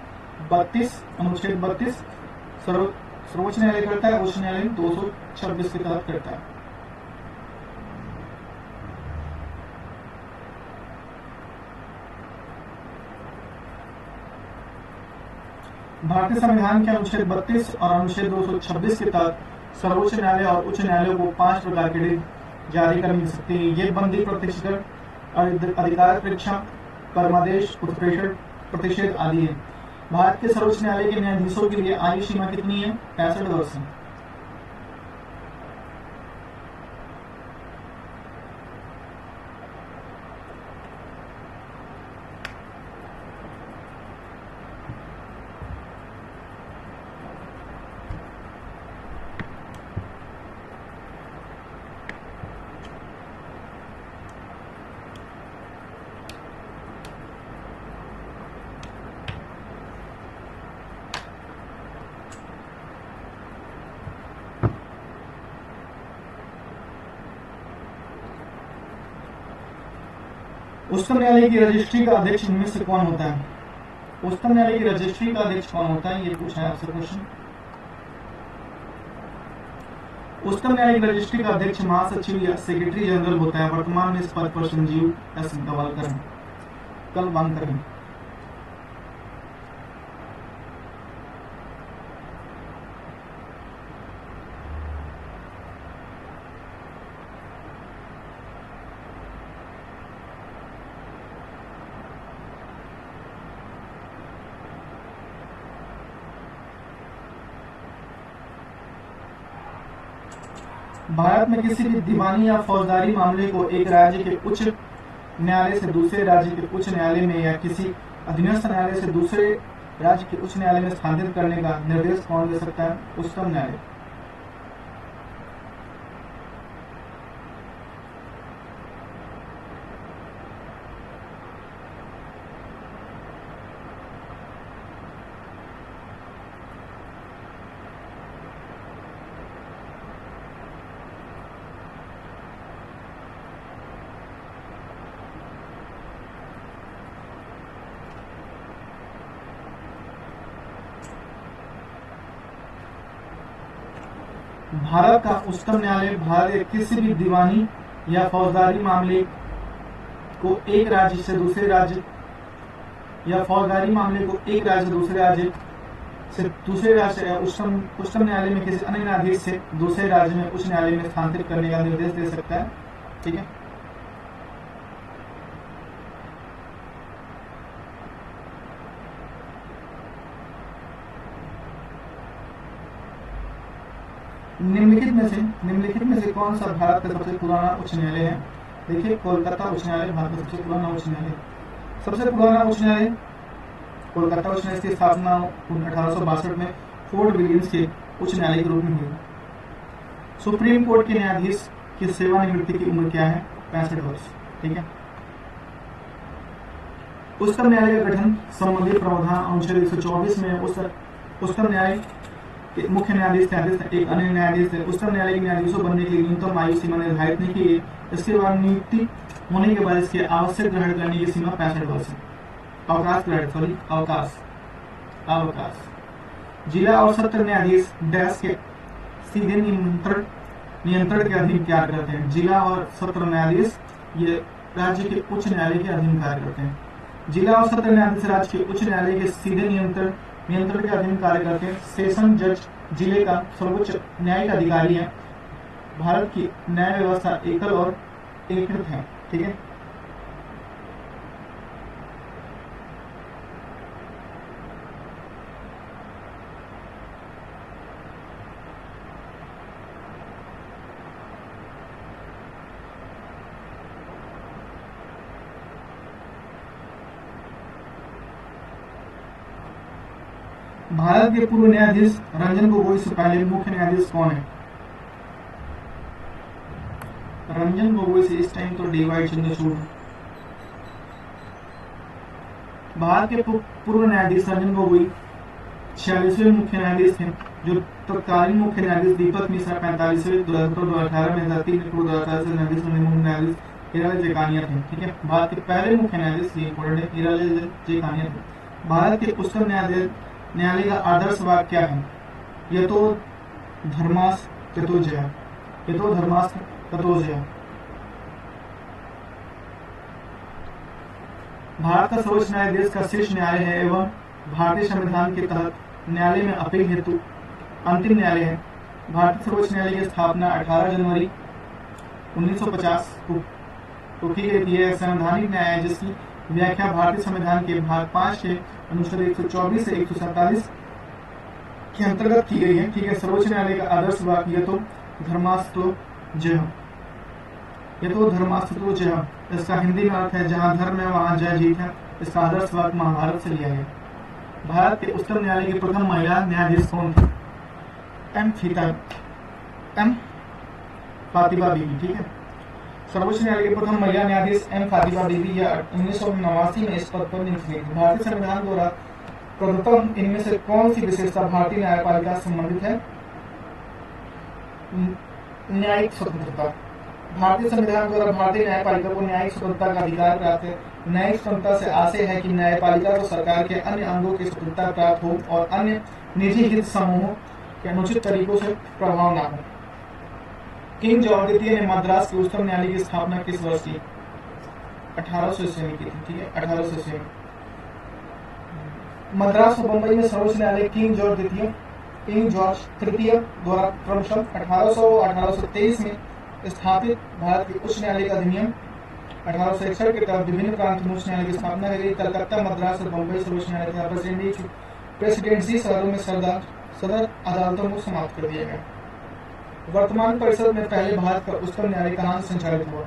32 अनुच्छेद 32 सर्वोच्च न्यायालय करता है, उच्च न्यायालय 226 के तहत करता है। भारतीय संविधान के अनुच्छेद 32 और अनुच्छेद 226 के तहत सर्वोच्च न्यायालय और उच्च न्यायालयों को 5 प्रकार के रिट जारी करने की शक्ति है। ये बंदी, प्रत्यक्षीकरण, अधिकार परीक्षा, परमादेश, उत्प्रेषण, प्रतिषेध आदि है। भारत के सर्वोच्च न्यायालय के न्यायाधीशों के लिए आयु सीमा कितनी है? 65 वर्ष है। उच्चतम न्यायालय की रजिस्ट्री का अध्यक्ष इनमें से कौन होता है? उच्चतम न्यायालय की रजिस्ट्री का अध्यक्ष कौन होता है, ये पूछा है आपसे क्वेश्चन। उच्चतम न्यायालय की रजिस्ट्री का अध्यक्ष महासचिव या सेक्रेटरी जनरल होता है। वर्तमान में इस पद पर संजीव एस गवालकर हैं, कल बांध करें। भारत में किसी भी दीवानी या फौजदारी मामले को एक राज्य के उच्च न्यायालय से दूसरे राज्य के उच्च न्यायालय में या किसी अधीनस्थ न्यायालय से दूसरे राज्य के उच्च न्यायालय में स्थानांतरित करने का निर्देश कौन दे सकता है? उच्चतम न्यायालय। भारत का उच्चतम न्यायालय भारत के किसी भी दीवानी या फौजदारी मामले को एक राज्य से दूसरे राज्य या फौजदारी मामले को एक राज्य से दूसरे राज्य या उच्चतम न्यायालय में किसी अन्य न्यायाधीश से दूसरे राज्य में उच्च न्यायालय में स्थानांतरित करने का निर्देश दे सकता है। ठीक है, निम्नलिखित में से कौन सा भारत का सबसे पुराना उच्च न्यायालय है? देखिए, कोलकाता उच्च न्यायालय भारत का सबसे पुराना उच्च न्यायालय। सबसे पुराना उच्च न्यायालय कोलकाता उच्च न्यायालय की स्थापना 1862 में फोर्ट विलियम्स के उच्च न्यायालय के रूप में हुई। सुप्रीम कोर्ट के न्यायाधीश की सेवानिवृत्ति की उम्र क्या है? 65 वर्ष। ठीक है, उच्चतम न्यायालय का गठन संबंधित प्रावधान अनुच्छेद 124 में उच्चतम न्यायालय के मुख्य न्यायाधीश एक अन्य न्यायाधीश है। उच्चतम न्यायालय के न्यायाधीशों बनने के लिए न्यूनतम आयु सीमा निर्धारित नहीं की गई। इसके बाद नियुक्ति होने के बाद इसके आवश्यक ग्रहण करने की सीमा 65 वर्ष है। अवकाश जिला और सत्र न्यायाधीश डैश के सीधे नियंत्रण के अधीन कार्य करते हैं। जिला और सत्र न्यायाधीश ये राज्य के उच्च न्यायालय के अधीन कार्य करते हैं। जिला और सत्र न्यायाधीश राज्य के उच्च न्यायालय के सीधे नियंत्रण के अधीन कार्य करते हैं। सेशन जज जिले का सर्वोच्च न्यायिक अधिकारी है। भारत की न्याय व्यवस्था एकल और एकीकृत है। ठीक है, भारत के पूर्व न्यायाधीश रंजन गोगोई से पहले मुख्य न्यायाधीश कौन है? रंजन गोगोई से इस टाइम तो डीवाई चंद्रचूड़। भारत के पूर्व न्यायाधीश रंजन गोगोई 46वें मुख्य न्यायाधीश थे। जो तत्कालीन मुख्य न्यायाधीश दीपक मिश्रा 45वें 2018 में 3 अक्टूबर 2018 से न्यायाधीश मुख्य न्यायाधीश हीरालाल जेकानिया थे। ठीक है, भारत के पहले मुख्य न्यायाधीश हीरालाल जेकानिया थे। भारत के उच्चतम न्यायालय का आदर्श वाक्य क्या है? यतो धर्मास ततो जय। यतो धर्मास ततो जय। भारत का सर्वोच्च न्यायालय देश का शीर्ष न्यायालय है एवं भारतीय संविधान के तहत न्यायालय में अपील हेतु अंतिम न्यायालय है। भारतीय सर्वोच्च न्यायालय की स्थापना 18 जनवरी 1950 को की गई थी। संवैधानिक न्याय है जिसकी व्याख्या भारतीय संविधान के भाग 5 के अनुच्छेद 124 से 147 के अंतर्गत की गई है। ठीक है, सर्वोच्च न्यायालय का आदर्श वाक्य यतो धर्मास्तो जय। यतो धर्मास्तो जय, इसका हिंदी में अर्थ है जहां धर्म है वहां जय जीत है। इसका आदर्श वाक्य महाभारत से लिया गया। भारत के उच्चतम न्यायालय की प्रथम महिला न्यायाधीश कौन थी? एम फातिमा बीबी। ठीक है, सर्वोच्च न्यायालय की प्रथम महिला न्यायाधीश एम फातिमा बीबी या 1989 में इस पद पर नियुक्त हुई। भारतीय संविधान द्वारा प्रदत्तम इनमें से कौन सी विशेषता भारतीय न्यायपालिका से संबंधित है? न्यायिक स्वतंत्रता। भारतीय संविधान द्वारा भारतीय न्यायपालिका को न्यायिक स्वतंत्रता का अधिकार प्राप्त है। न्यायिक स्वतंत्रता से आशय है कि न्यायपालिका को सरकार के अन्य अंगों की स्वतंत्रता प्राप्त हो और अन्य निजी हित समूहों के अनुचित तरीकों से प्रभाव न हो। किंग जॉर्ज द्वितीय ने मद्रास के उच्चतम न्यायालय की स्थापना किस वर्ष की? 1800 ईस्वी में की थी। ठीक है, 1800 ईस्वी में। मद्रास और बंबई में सर्वोच्च न्यायालय किंग जॉर्ज तृतीय द्वारा क्रमशः 1800 और 1823 में स्थापित भारत के उच्च न्यायालय का अधिनियम 1861 के तहत विभिन्न प्रांत में उच्च न्यायालय की स्थापना की गई। कलकत्ता, मद्रास और बंबई सर्वोच्च न्यायालय तथा प्रेसिडेंसी शहरों में सदर अदालतों को समाप्त कर दिया गया। वर्तमान परिषद में पहले भारत का उच्चतम न्यायालय कहाँ से संचालित हुआ?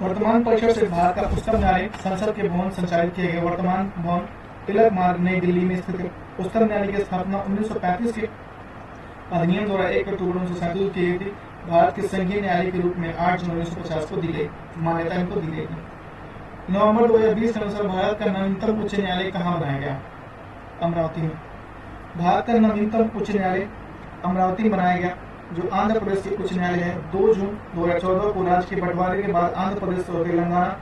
वर्तमान परिषद से भारत का उच्चतम न्यायालय संसद के भवन संचालित किया गया। वर्तमान भवन तिलक मार्ग, नई दिल्ली में स्थित है। उच्चतम न्यायालय की स्थापना 1935 के अधिनियम द्वारा 1 अक्टूबर 1937 की गई थी। भारत के संघीय न्यायालय के रूप में 8 जनवरी 1950 को दी गई मान्यता इनको दी गई थी। नवंबर 2020 के अनुसार भारत का नवीनतम उच्च न्यायालय कहाँ बनाया गया? अमरावती में। भारत का नवीनतम उच्च न्यायालय अमरावती में बनाया गया, जो आंध्र प्रदेश के उच्च न्यायालय है। 2 जून 2014 को राज्य के बंटवारे के बाद आंध्र प्रदेश और तेलंगाना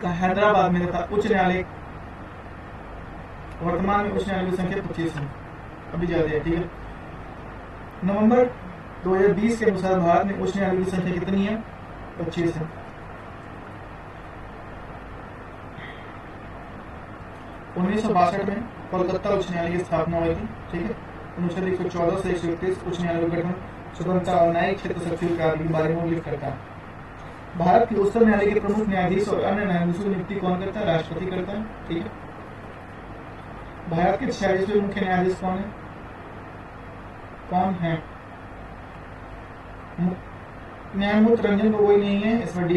का हैदराबाद में तथा उच्च न्यायालय वर्तमान में उच्च न्यायालय की संख्या 25 है, अभी ज्यादा है। ठीक है, नवंबर 2020 के अनुसार भारत में उच्च न्यायालय की संख्या कितनी है? 25 है। 1962 में कोलकाता उच्च न्यायालय की स्थापना हुई थी। ठीक है, अनुच्छेद 114 से 131 उच्च न्यायालय गठन, स्वतंत्रता और न्यायिक क्षेत्र शक्तियों के बारे में उल्लेख करता है। भारत के उच्चतम न्यायालय के प्रमुख न्यायाधीश और अन्य न्यायाधीशों की नियुक्ति कौन करता है? राष्ट्रपति करता है। ठीक है, भारत के 46वें मुख्य न्यायाधीश कौन है? न्यायमूर्ति रंजन गोगोई नहीं है, इसमें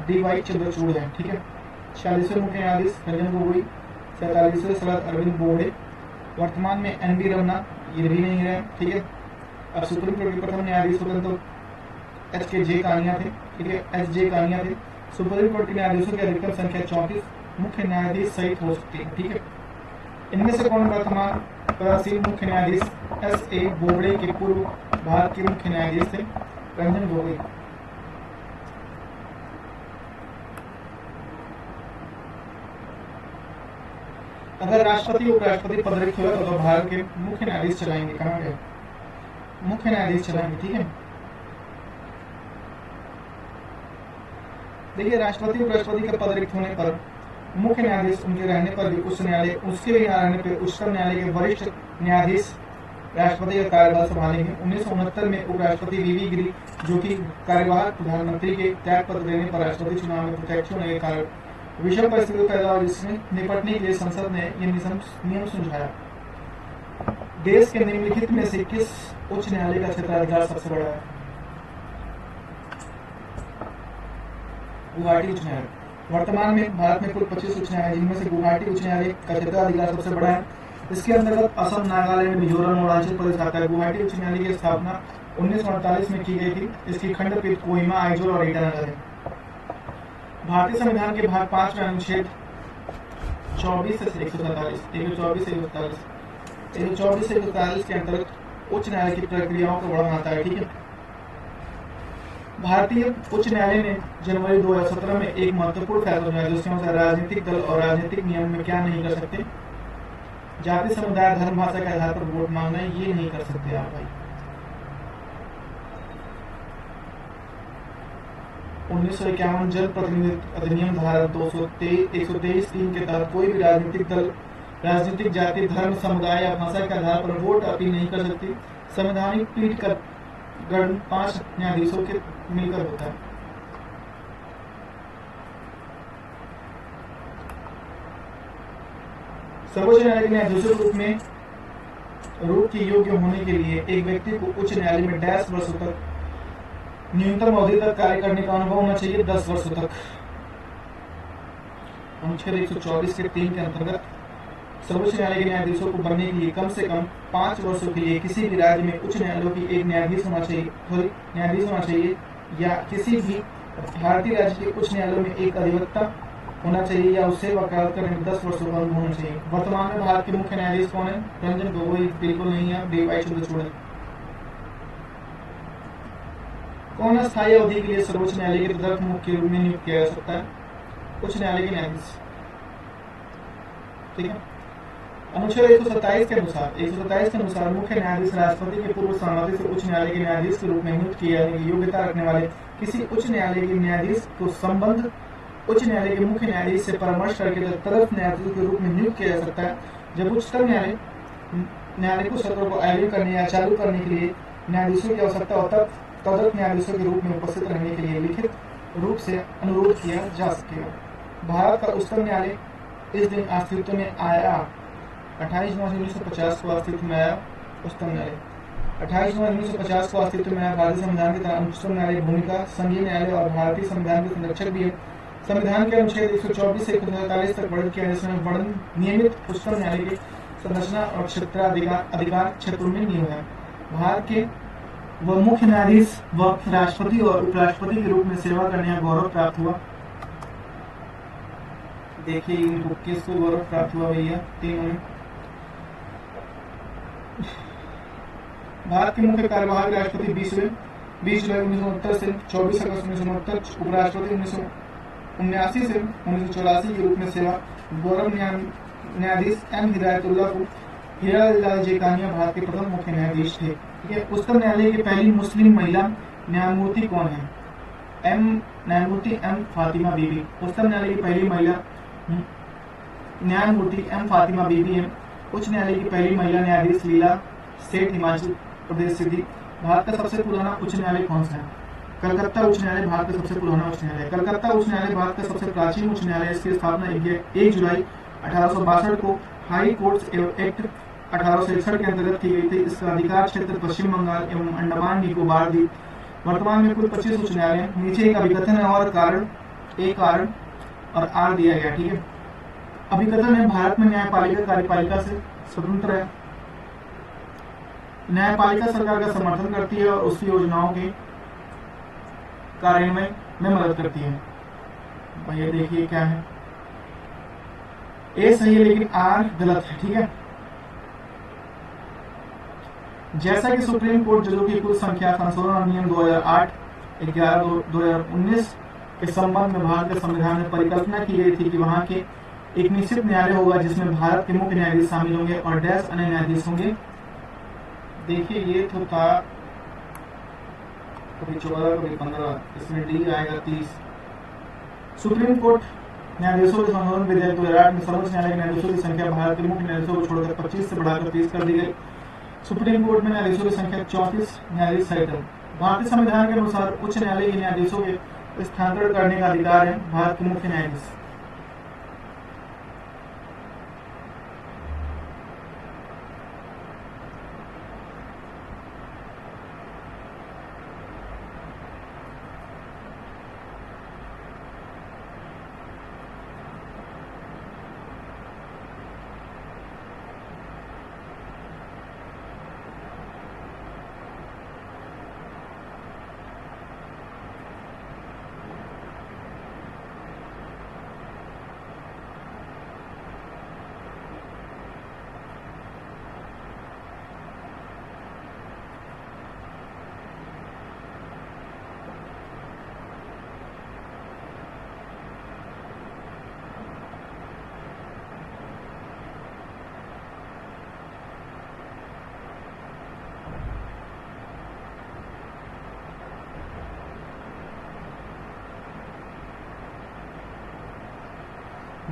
डी.वाई. चंद्रचूड़ है। ठीक है, 46वें मुख्य न्यायाधीश रंजन गोगोई, 47वें शरद अरविंद बोबड़े, वर्तमान में एन.वी. रमन्ना, ये भी नहीं है। ठीक है, अब सुप्रीम कोर्ट के प्रथम न्यायाधीश होते तो एच.जे. कानिया थे। ठीक है, एच.जे. कानिया थे। सुप्रीम कोर्ट के न्यायाधीशों की अधिकतम संख्या 34 मुख्य न्यायाधीश सहित हो सकती है। ठीक है, इनमें से कौन वर्तमान पदासीन मुख्य न्यायाधीश? एस.ए. बोबड़े के पूर्व भारत के मुख्य न्यायाधीश थे रंजन गोगोई। अगर राष्ट्रपति उपराष्ट्रपति पद रिक्त हुआ तो भारत के मुख्य न्यायाधीश चलाएंगे। कहाँ गए? मुख्य न्यायाधीश चलाएंगे। ठीक है, देखिए, राष्ट्रपति उपराष्ट्रपति का पद रिक्त होने पर मुख्य न्यायाधीश उनके रहने पर भी उच्च न्यायालय, उसके भी रहने पर उच्चतम न्यायालय के वरिष्ठ न्यायाधीश राष्ट्रपति का कार्यभार संभालेंगे। 1969 में उपराष्ट्रपति वी.वी. गिरी, जो कि कार्यवाहक प्रधानमंत्री के त्याग पत्र देने पर राष्ट्रपति चुनाव में प्रत्यक्ष होने के कारण विषम परिस्थिति पैदा हुई, जिसमें निपटने के लिए संसद ने यह नियम सुझाया। देश के निम्नलिखित में से किस उच्च न्यायालय का क्षेत्राधिकार सबसे बड़ा है? गुवाहाटी उच्च न्यायालय। वर्तमान में भारत में कुल 25 उच्च न्यायालय, जिनमें से गुवाहाटी उच्च न्यायालय का क्षेत्राधिकार सबसे बड़ा है। इसके अंतर्गत असम, नागालैंड, मिजोरम और अरुणाचल प्रदेश आता है। गुवाहाटी उच्च न्यायालय की स्थापना 1948 में की गई थी। इसकी खंडपीठ कोहिमा, आइजोल और ईटानगर है। भारतीय संविधान के भाग 5 में अनुच्छेद 24 से 147 के अंतर्गत उच्च न्यायालय की प्रक्रियाओं को बढ़ाता है। ठीक है, भारतीय उच्च न्यायालय ने जनवरी 2017 में एक महत्वपूर्ण फैसला लिया, जिसके अनुसार राजनीतिक दल और राजनीतिक नियम में क्या नहीं कर सकते? जाति, समुदाय, धर्म, भाषा के आधार पर वोट मांगना, ये नहीं कर सकते आप भाई। 1951 जन प्रतिनिधित्व अधिनियम धारा 123(3) के तहत कोई भी राजनीतिक दल राजनीतिक जाति, धर्म, समुदाय या भाषा के आधार पर वोट अपील नहीं कर सकती। संवैधानिक पीठ का गठन 5 न्यायाधीशों के मिलकर होता है। सर्वोच्च न्यायालय के न्यायाधीशों के रूप के योग्य होने के लिए एक व्यक्ति को उच्च न्यायालय में 10 वर्षों तक न्यूनतम अवधि तक कार्य करने का अनुभव होना चाहिए। 10 वर्षों तक। अनुच्छेद 124 के 3 के अंतर्गत सर्वोच्च न्यायालय के न्यायाधीशों को बनने के लिए कम से कम 5 वर्षों के लिए किसी भी राज्य में उच्च न्यायालयों की एक न्यायाधीश होना चाहिए या किसी भी भारतीय राज्य के उच्च न्यायालयों में एक अधिवक्ता होना चाहिए या उससे वकालत करने में 10 वर्षों का अनुभव होना चाहिए। वर्तमान में भारत के मुख्य न्यायाधीश कौन है? रंजन गोगोई बिल्कुल नहीं है, डीवाई चंद्रचूड़। कौन अस्थायी अवधि के लिए सर्वोच्च न्यायालय के तदर्थ मुख्य रूप में नियुक्त किया जा सकता है? उच्च न्यायालय के न्यायाधीश। ठीक है। अनुच्छेद 127 के अनुसार मुख्य न्यायाधीश राष्ट्रपति के पूर्व सहमति से उच्च न्यायालय के न्यायाधीश के रूप में नियुक्त किए जाने की योग्यता रखने वाले किसी उच्च न्यायालय के न्यायाधीश को संबंध उच्च न्यायालय के मुख्य न्यायाधीश से परामर्श करके तदर्थ न्यायाधीश के रूप में नियुक्त किया जा सकता है जब उच्चतम न्यायालय को सत्रों को आयोजित करने या चालू करने के लिए न्यायाधीशों की आवश्यकता हो, तब तदर्थ न्यायाधीशों के रूप में उपस्थित रहने के लिए लिखित रूप से अनुरोध किया जा सकेगा। भारत का उच्चतम न्यायालय इस दिन अस्तित्व में आया। 28 नवंबर 1950 को अस्तित्व में आया उच्चतम न्यायालय। 28 नवंबर 1950 को अस्तित्व में आया। भारतीय संविधान की तरह उच्चतम न्यायालय भूमिका संघीय न्यायालय और भारतीय संविधान के संरक्षक भी है। संविधान के अनुच्छेद 124 से 143 तक वर्णन किया, जिसमें वर्णन नियमित उच्चतम न्यायालय की संरचना और क्षेत्राधिकार क्षेत्रों में नियम है। भारत के वह मुख्य न्यायाधीश व राष्ट्रपति और उपराष्ट्रपति के रूप में सेवा करने का गौरव प्राप्त हुआ। देखिए इनको किसको गौरव प्राप्त हुआ भैया? तीनों में। भारत के मुख्य कार्यवाहक राष्ट्रपति 20 जुलाई 1969 से 24 अगस्त 1969, उपराष्ट्रपति 1979 से 1984 के रूप में सेवा। गौरव न्यायाधीश एम हिदायतुल्लाह को हीरालाल जेकानिया भारत के प्रथम मुख्य न्यायाधीश थे। ठीक है। उच्चतम न्यायालय की पहली मुस्लिम महिला न्यायमूर्ति कौन है? न्यायमूर्ति एम फातिमा बीबी। उच्चतम न्यायालय की पहली महिला न्यायमूर्ति एम फातिमा बीबी है। उच्च न्यायालय की पहली महिला न्यायाधीश लीला सेठ हिमाचल प्रदेश से थी। भारत का सबसे पुराना उच्च न्यायालय कौन सा है? कलकत्ता उच्च न्यायालय भारत का सबसे पुराना उच्च न्यायालय। कलकत्ता उच्च न्यायालय भारत का सबसे प्राचीन उच्च न्यायालय। इसकी स्थापना 1 जुलाई 1862 को हाई कोर्ट्स एक्ट 1861 के अंतर्गत की गई थी। इसका अधिकार क्षेत्र पश्चिम बंगाल एवं अंडमान निकोबार द्वीप। वर्तमान में कुल 25 उच्च न्यायालय। नीचे एक अभिकथन है और कारण और आर दिया गया। ठीक है। अभिकथन है, भारत में न्यायपालिका कार्यपालिका से स्वतंत्र है। न्यायपालिका सरकार का समर्थन करती है और उसकी योजनाओं के कार्यान्वयन में मदद करती है। भैया देखिए क्या है, ए सही है लेकिन आर गलत है। ठीक है। जैसा कि सुप्रीम कोर्ट जजों की कुल संख्या संशोधन अधिनियम 2008-11-2019 के संबंध में भारत के संविधान में परिकल्पना की गई थी कि वहां के एक निश्चित न्यायालय होगा जिसमें भारत के मुख्य न्यायाधीश शामिल होंगे और डैश अन्य न्यायाधीश होंगे। देखिए ये तो था कभी 14 कभी 15, इसमें डी आएगा 30। सुप्रीम कोर्ट न्यायाधीशों के संशोधन विधेयक 2008 में सर्वोच्च न्यायालय के न्यायाधीशों की संख्या भारत के मुख्य न्यायाधीशों को छोड़कर 25 से बढ़ाकर 30 कर दी गई। सुप्रीम कोर्ट में न्यायाधीशों की संख्या 34 न्यायाधीश सहित है। भारतीय संविधान के अनुसार उच्च न्यायालय के न्यायाधीशों के स्थानांतरण करने का अधिकार है भारत के मुख्य न्यायाधीश।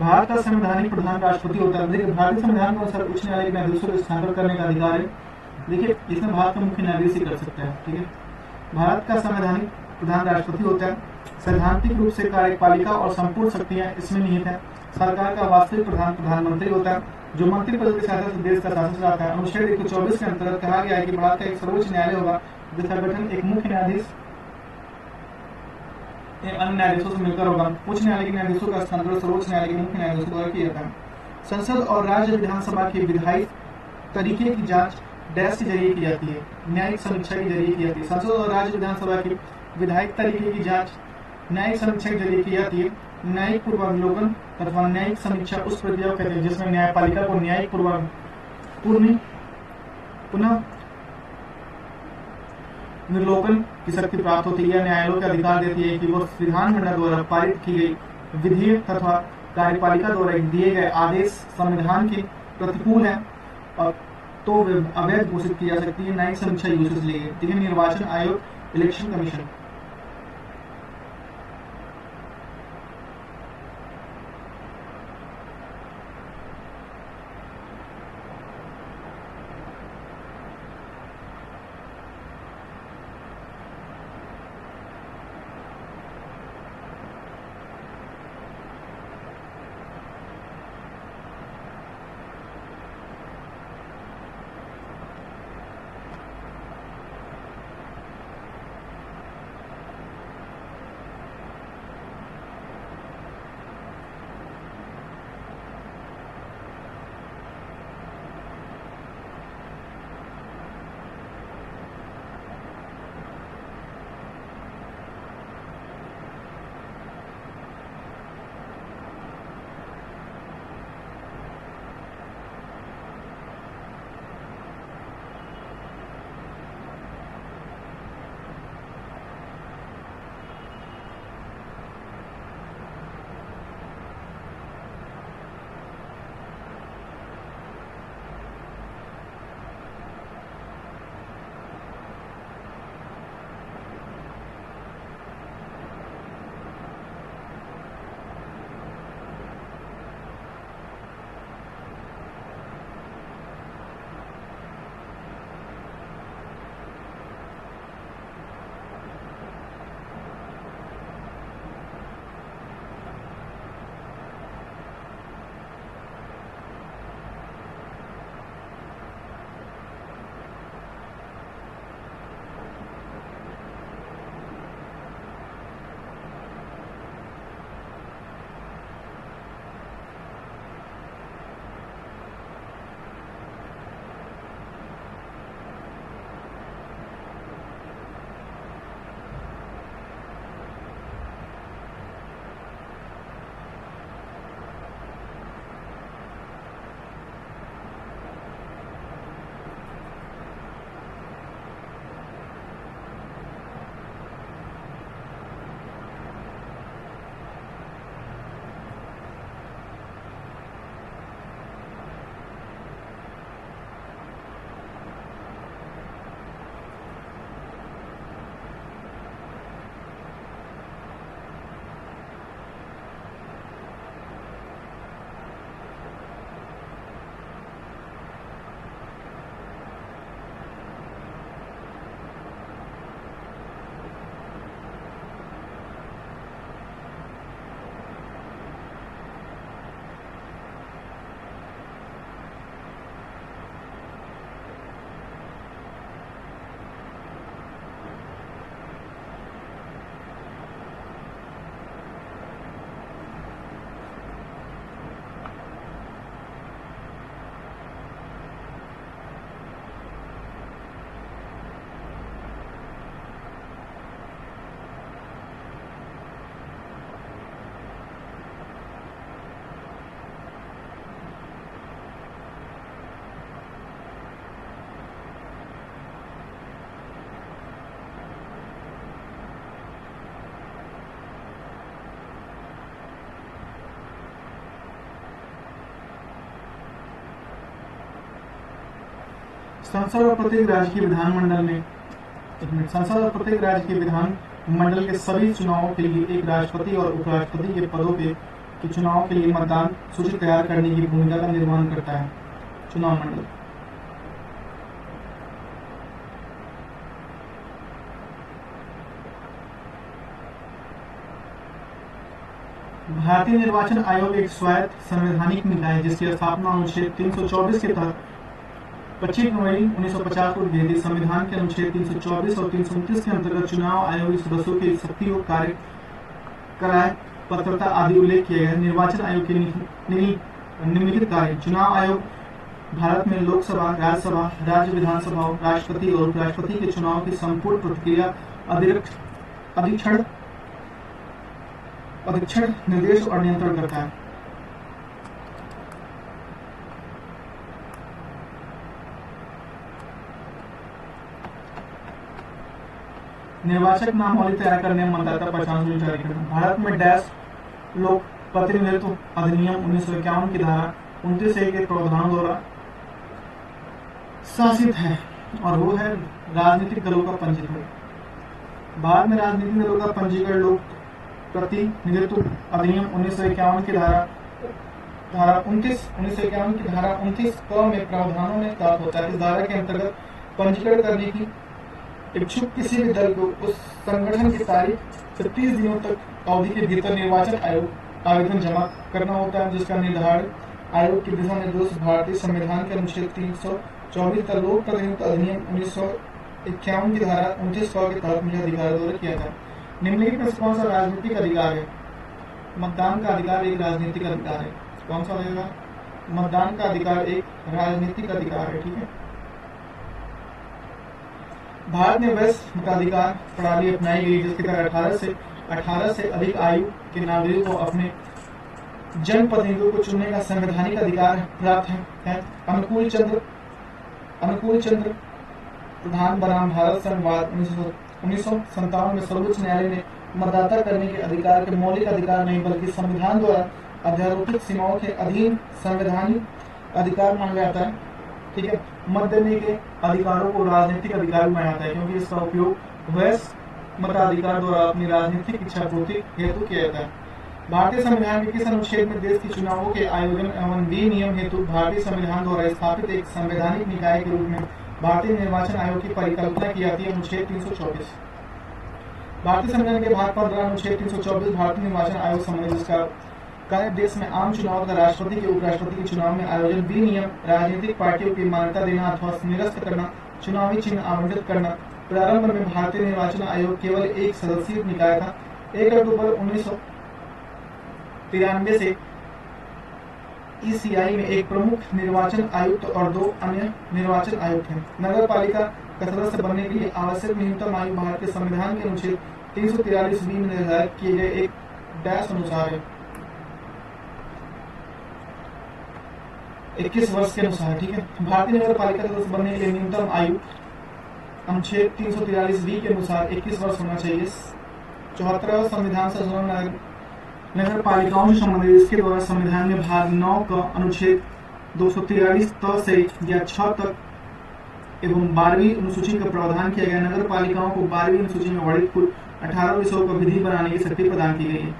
भारत का संवैधानिक प्रधान राष्ट्रपति होता है। देखिए भारतीय संविधान के अनुसार उच्च न्यायालय के न्यायाधीशों को स्थानांतरित करने का अधिकार है। देखिए इसमें भारत का मुख्य न्यायाधीश ही कर सकता है। ठीक है। भारत का संवैधानिक प्रधान राष्ट्रपति होता है। सैद्धांतिक रूप से कार्यपालिका और संपूर्ण शक्तियां इसमें निहित है। सरकार का वास्तविक प्रधान प्रधानमंत्री होता है, जो मंत्रिपरिषद की सहायता से देश का शासन चलाता है। अनुच्छेद 124 के अंतर्गत कहा गया है कि भारत का एक सर्वोच्च न्यायालय होगा जिसका गठन एक मुख्य न्यायाधीश अन्य न्यायाधीशों से मिलकर होगा। उच्च न्यायालय के न्यायाधीशों का स्थानांतरण सर्वोच्च न्यायालय के मुख्य न्यायाधीशों द्वारा किया जाता है। संसद और राज्य विधानसभा के विधायी तरीके की जांच डैश के जरिए की जाती है, न्यायिक समीक्षा के जरिए की जाती है। संसद और राज्य विधानसभा के विधायी तरीके की जांच न्यायिक समीक्षा के जरिए की जाती है। न्यायिक पूर्वावलोकन तथा न्यायिक समीक्षा उस प्रक्रिया को कहते हैं जिसमें न्यायपालिका को न्यायिक पुनः विलोकन की शक्ति प्राप्त होती है। न्यायालय का अधिकार देती है कि वह विधानमंडल द्वारा पारित की गई विधेयक तथा कार्यपालिका द्वारा दिए गए आदेश संविधान के प्रतिकूल है और तो वे अवैध घोषित की जा सकती है। न्यायिक समीक्षा यूसेज लिए निर्वाचन आयोग, इलेक्शन कमीशन। संसद और प्रत्येक राज्य के विधानमंडल में संसद और प्रत्येक राज्य के विधान मंडल के सभी चुनावों के लिए एक राष्ट्रपति और उपराष्ट्रपति के पदों के चुनाव के लिए मतदान सूची तैयार करने की भूमिका का निर्वहन करता है। चुनाव मंडल भारतीय निर्वाचन आयोग एक स्वायत्त संवैधानिक निकाय है जिसकी स्थापना अनुच्छेद 324 के तहत 25 जनवरी 1950 को हुई थी। संविधान के अनुच्छेद 324 और 329 के अंतर्गत चुनाव आयोग के सदस्यों की शक्तियों, कार्य, करार, पात्रता आदि उल्लेख किया गया है। निर्वाचन आयोग के निम्नलिखित कार्य: चुनाव आयोग भारत में लोकसभा, राज्यसभा, राज्य विधानसभाओं, राष्ट्रपति और उपराष्ट्रपति के चुनाव की संपूर्ण प्रक्रिया अधीक्षण, निर्देश और नियंत्रण करता है। निर्वाचक नामावली तैयार करने, मतदाता पहचान सूची जारी करना। भारत में डैश लोक प्रतिनिधित्व अधिनियम 1951 की धारा 29(1) के प्रावधानों द्वारा शासित है और वो है राजनीतिक दलों का पंजीकरण। भारत में राजनीतिक दलों का पंजीकरण लोक प्रतिनिधित्व अधिनियम 1951 की धारा 1951 की धारा 29 क में प्रावधानों में प्राप्त होता है। इस धारा के अंतर्गत पंजीकरण करने की इच्छुक किसी भी दल को उस संगठन की तारीख से 30 दिनों तक अवधि के भीतर निर्वाचन आयोग आवेदन जमा करना होता है, जिसका निर्धारण आयोग के दिशा निर्देश भारतीय संविधान के अनुच्छेद 324 का लोक प्रतिनिधित्व अधिनियम 1951 की धारा 29 क के तहत मुझे अधिकार द्वारा किया जाए। निम्नलिखित में कौन सा राजनीतिक अधिकार है? मतदान का अधिकार एक राजनीतिक अधिकार है। कौन सा रहेगा? मतदान का अधिकार एक राजनीतिक अधिकार है। ठीक है। भारत में वैश्य मताधिकार प्रणाली अपनाई गई, जिसके तहत 18 से अधिक आयु के नागरिकों को अपने जनप्रतिनिधियों को चुनने का संवैधानिक अधिकार प्राप्त है। अनुकूल चंद्र प्रधान बनाम भारत संघवाद 1957 में सर्वोच्च न्यायालय ने मतदाता करने के अधिकार के मौलिक अधिकार नहीं बल्कि संविधान द्वारा अध्यारोपित सीमाओं के अधीन संवैधानिक अधिकार माना जाता है। ठीक है। मत देने के अधिकारों को राजनीतिक अधिकार माना जाता है, क्योंकि इसका उपयोग वैश्य मताधिकार द्वारा अपनी राजनीतिक इच्छा पूर्ति हेतु किया जाता है। भारतीय संविधान के किस अनुच्छेद में देश के चुनावों के आयोजन एवं विनियमन हेतु भारतीय संविधान द्वारा स्थापित एक संवैधानिक निकाय के रूप में भारतीय निर्वाचन आयोग की परिकल्पना की जाती है? अनुच्छेद 324। भारतीय संविधान के भाग 15 अनुच्छेद 324 भारतीय निर्वाचन आयोग संबंधित, जिसका कार्य देश में आम चुनाव का राष्ट्रपति के उपराष्ट्रपति के चुनाव में आयोजन, विनियम, राजनीतिक पार्टियों की मान्यता देना अथवा निरस्त करना, चुनावी चिन्ह आवंटित करना। प्रारंभ में भारतीय निर्वाचन आयोग केवल एक सदस्यीय निकाय था। 1 अक्टूबर 1993 से ईसीआई में एक प्रमुख निर्वाचन आयुक्त और 2 अन्य निर्वाचन आयुक्त हैं। नगर पालिका का सदस्य बनने के लिए आवश्यक न्यूनतम आयु भारत के संविधान के अनुच्छेद 343 में निर्धारित किए गए एक डैश अनुसार है, 21 वर्ष के अनुसार। ठीक है। भारतीय नगर पालिका सदस्य बनने के लिए न्यूनतम आयु अनुच्छेद 343 के अनुसार 21 वर्ष होना चाहिए। 74वां संविधान संशोधन नगर पालिकाओं से संबंधित, इसके द्वारा संविधान में भाग 9 का अनुच्छेद 243 त से या 6 तक एवं 12वीं अनुसूची का प्रावधान किया गया। नगर पालिकाओं को 12वीं अनुसूची में वर्णित कुल 18 विषयों का विधि बनाने की शक्ति प्रदान की गई है।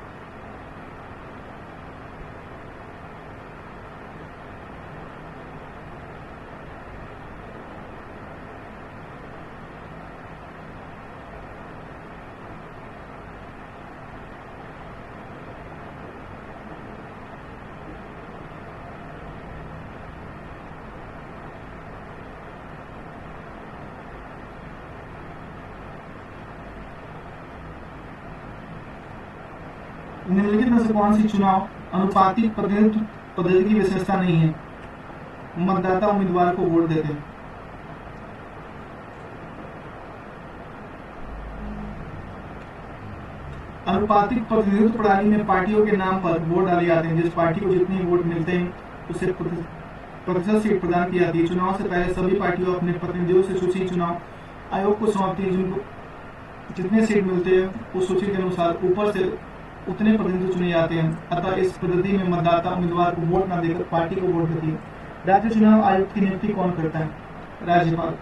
निम्नलिखित में से कौन सी चुनाव अनुपातिक प्रतिनिधित्व पद्धति की विशेषता नहीं है? मतदाता उम्मीदवार को वोट देते हैं। अनुपातिक प्रतिनिधित्व प्रणाली में पार्टियों के नाम पर वोट डाले जाते हैं। जिस पार्टी को जितने वोट मिलते हैं उसे प्रतिशत सीट प्रदान की जाती है। चुनाव से पहले सभी पार्टियों अपने प्रतिनिधियों से सूची चुनाव आयोग को सौंपती है, जिनको जितने सीट मिलते हैं उस सूची के अनुसार ऊपर से उतने प्रतिनिधि चुने जाते हैं। अतः इस पद्धति में मतदाता उम्मीदवार को वोट न देकर पार्टी को वोट देती है। राज्य चुनाव आयुक्त की नियुक्ति कौन करता है? राज्यपाल।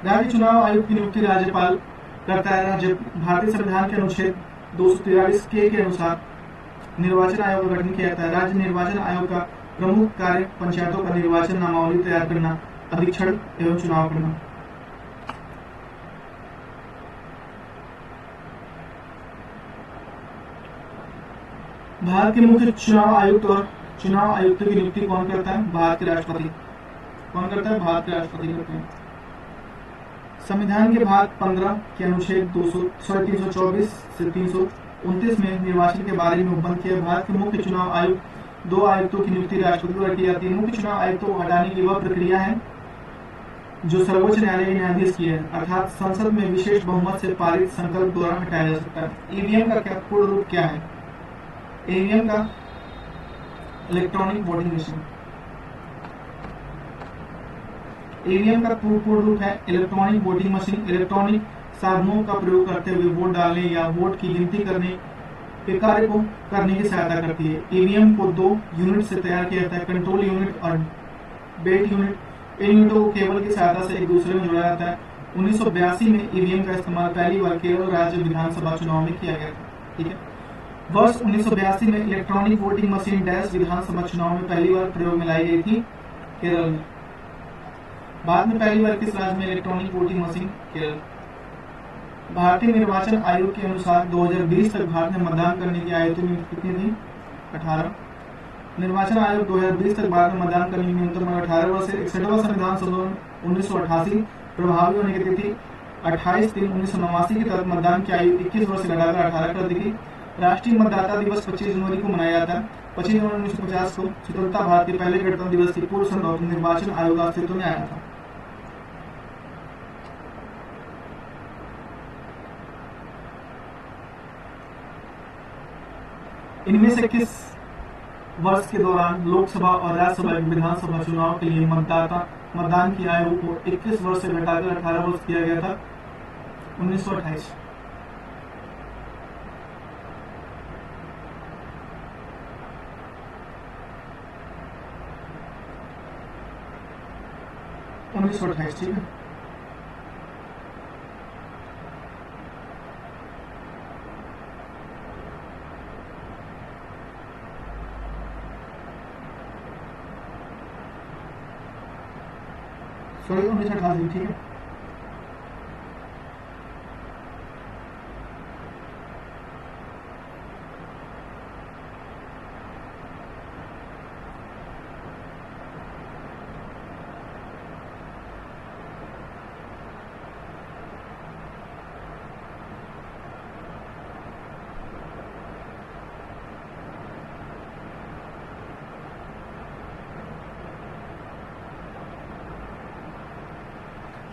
राज्य चुनाव आयुक्त की नियुक्ति राज्यपाल करता है। भारतीय संविधान के अनुच्छेद 243 के अनुसार निर्वाचन आयोग का गठन किया जाता है। राज्य निर्वाचन आयोग का प्रमुख कार्य पंचायतों का निर्वाचन नामावली तैयार करना, अधीक्षण एवं चुनाव करना। भारत के मुख्य चुनाव आयुक्त और चुनाव आयुक्त की नियुक्ति कौन करता है? भारत के राष्ट्रपति। कौन करता है? भारत के राष्ट्रपति करते हैं। संविधान के भाग 15 के अनुच्छेद 324 से 329 में निर्वाचन के बारे में उपबंध किया। भारत के मुख्य चुनाव आयुक्त 2 आयुक्तों की नियुक्ति राष्ट्रपति द्वारा की जाती है। मुख्य चुनाव आयुक्तों को हटाने की वह प्रक्रिया है जो सर्वोच्च न्यायालय के न्यायाधीश की है, अर्थात संसद में विशेष बहुमत से पारित संकल्प द्वारा हटाया जा सकता है। ईवीएम का क्या पूर्ण रूप क्या है? ईवीएम का इलेक्ट्रॉनिक वोटिंग मशीन। ईवीएम का पूर्ण रूप है इलेक्ट्रॉनिक वोटिंग मशीन। इलेक्ट्रॉनिक साधनों का प्रयोग करते हुए वोट डालने या वोट की गिनती करने के कार्य को करने की सहायता करती है। ईवीएम को 2 यूनिट से तैयार किया जाता है, कंट्रोल यूनिट और बेट यूनिट। इन यूनिटों को केबल की सहायता से एक दूसरे में जोड़ा जाता है। 1982 में ईवीएम का इस्तेमाल पहली बार केरल राज्य विधानसभा चुनाव में किया गया था। ठीक है, वर्ष 1982 में इलेक्ट्रॉनिक वोटिंग मशीन डैश विधानसभा चुनाव में पहली बार प्रयोग में लाई गई थी केरल में। बाद में पहली बार किस राज्य में इलेक्ट्रॉनिक वोटिंग मशीन? केरल। भारतीय निर्वाचन आयोग के अनुसार 2020 तक भारत में मतदान करने की आयु कितनी थी? 18। निर्वाचन आयोग 2020 तक भारत में मतदान करने की न्यूनतम आयु 18 वर्ष है। 61वां संविधान संशोधन 1988 प्रभावी होने की तिथि 28/3/1989 के तहत मतदान की आयु 21 वर्ष से घटाकर 18 कर दी गई। राष्ट्रीय मतदाता दिवस 25 जनवरी को मनाया जाता है। 25 जनवरी 1950 को स्वतंत्रता भारत के पहले गणतंत्र दिवस की पूर्व संध्या में निर्वाचन आयोग अस्तित्व में आया था। इनमें से किस वर्ष के दौरान लोकसभा और राज्यसभा के विधानसभा चुनाव के लिए मतदान की आयु को 21 वर्ष से घटाकर 18 वर्ष किया गया था? 1928। ठीक है। सॉरी 1988, ठीक है।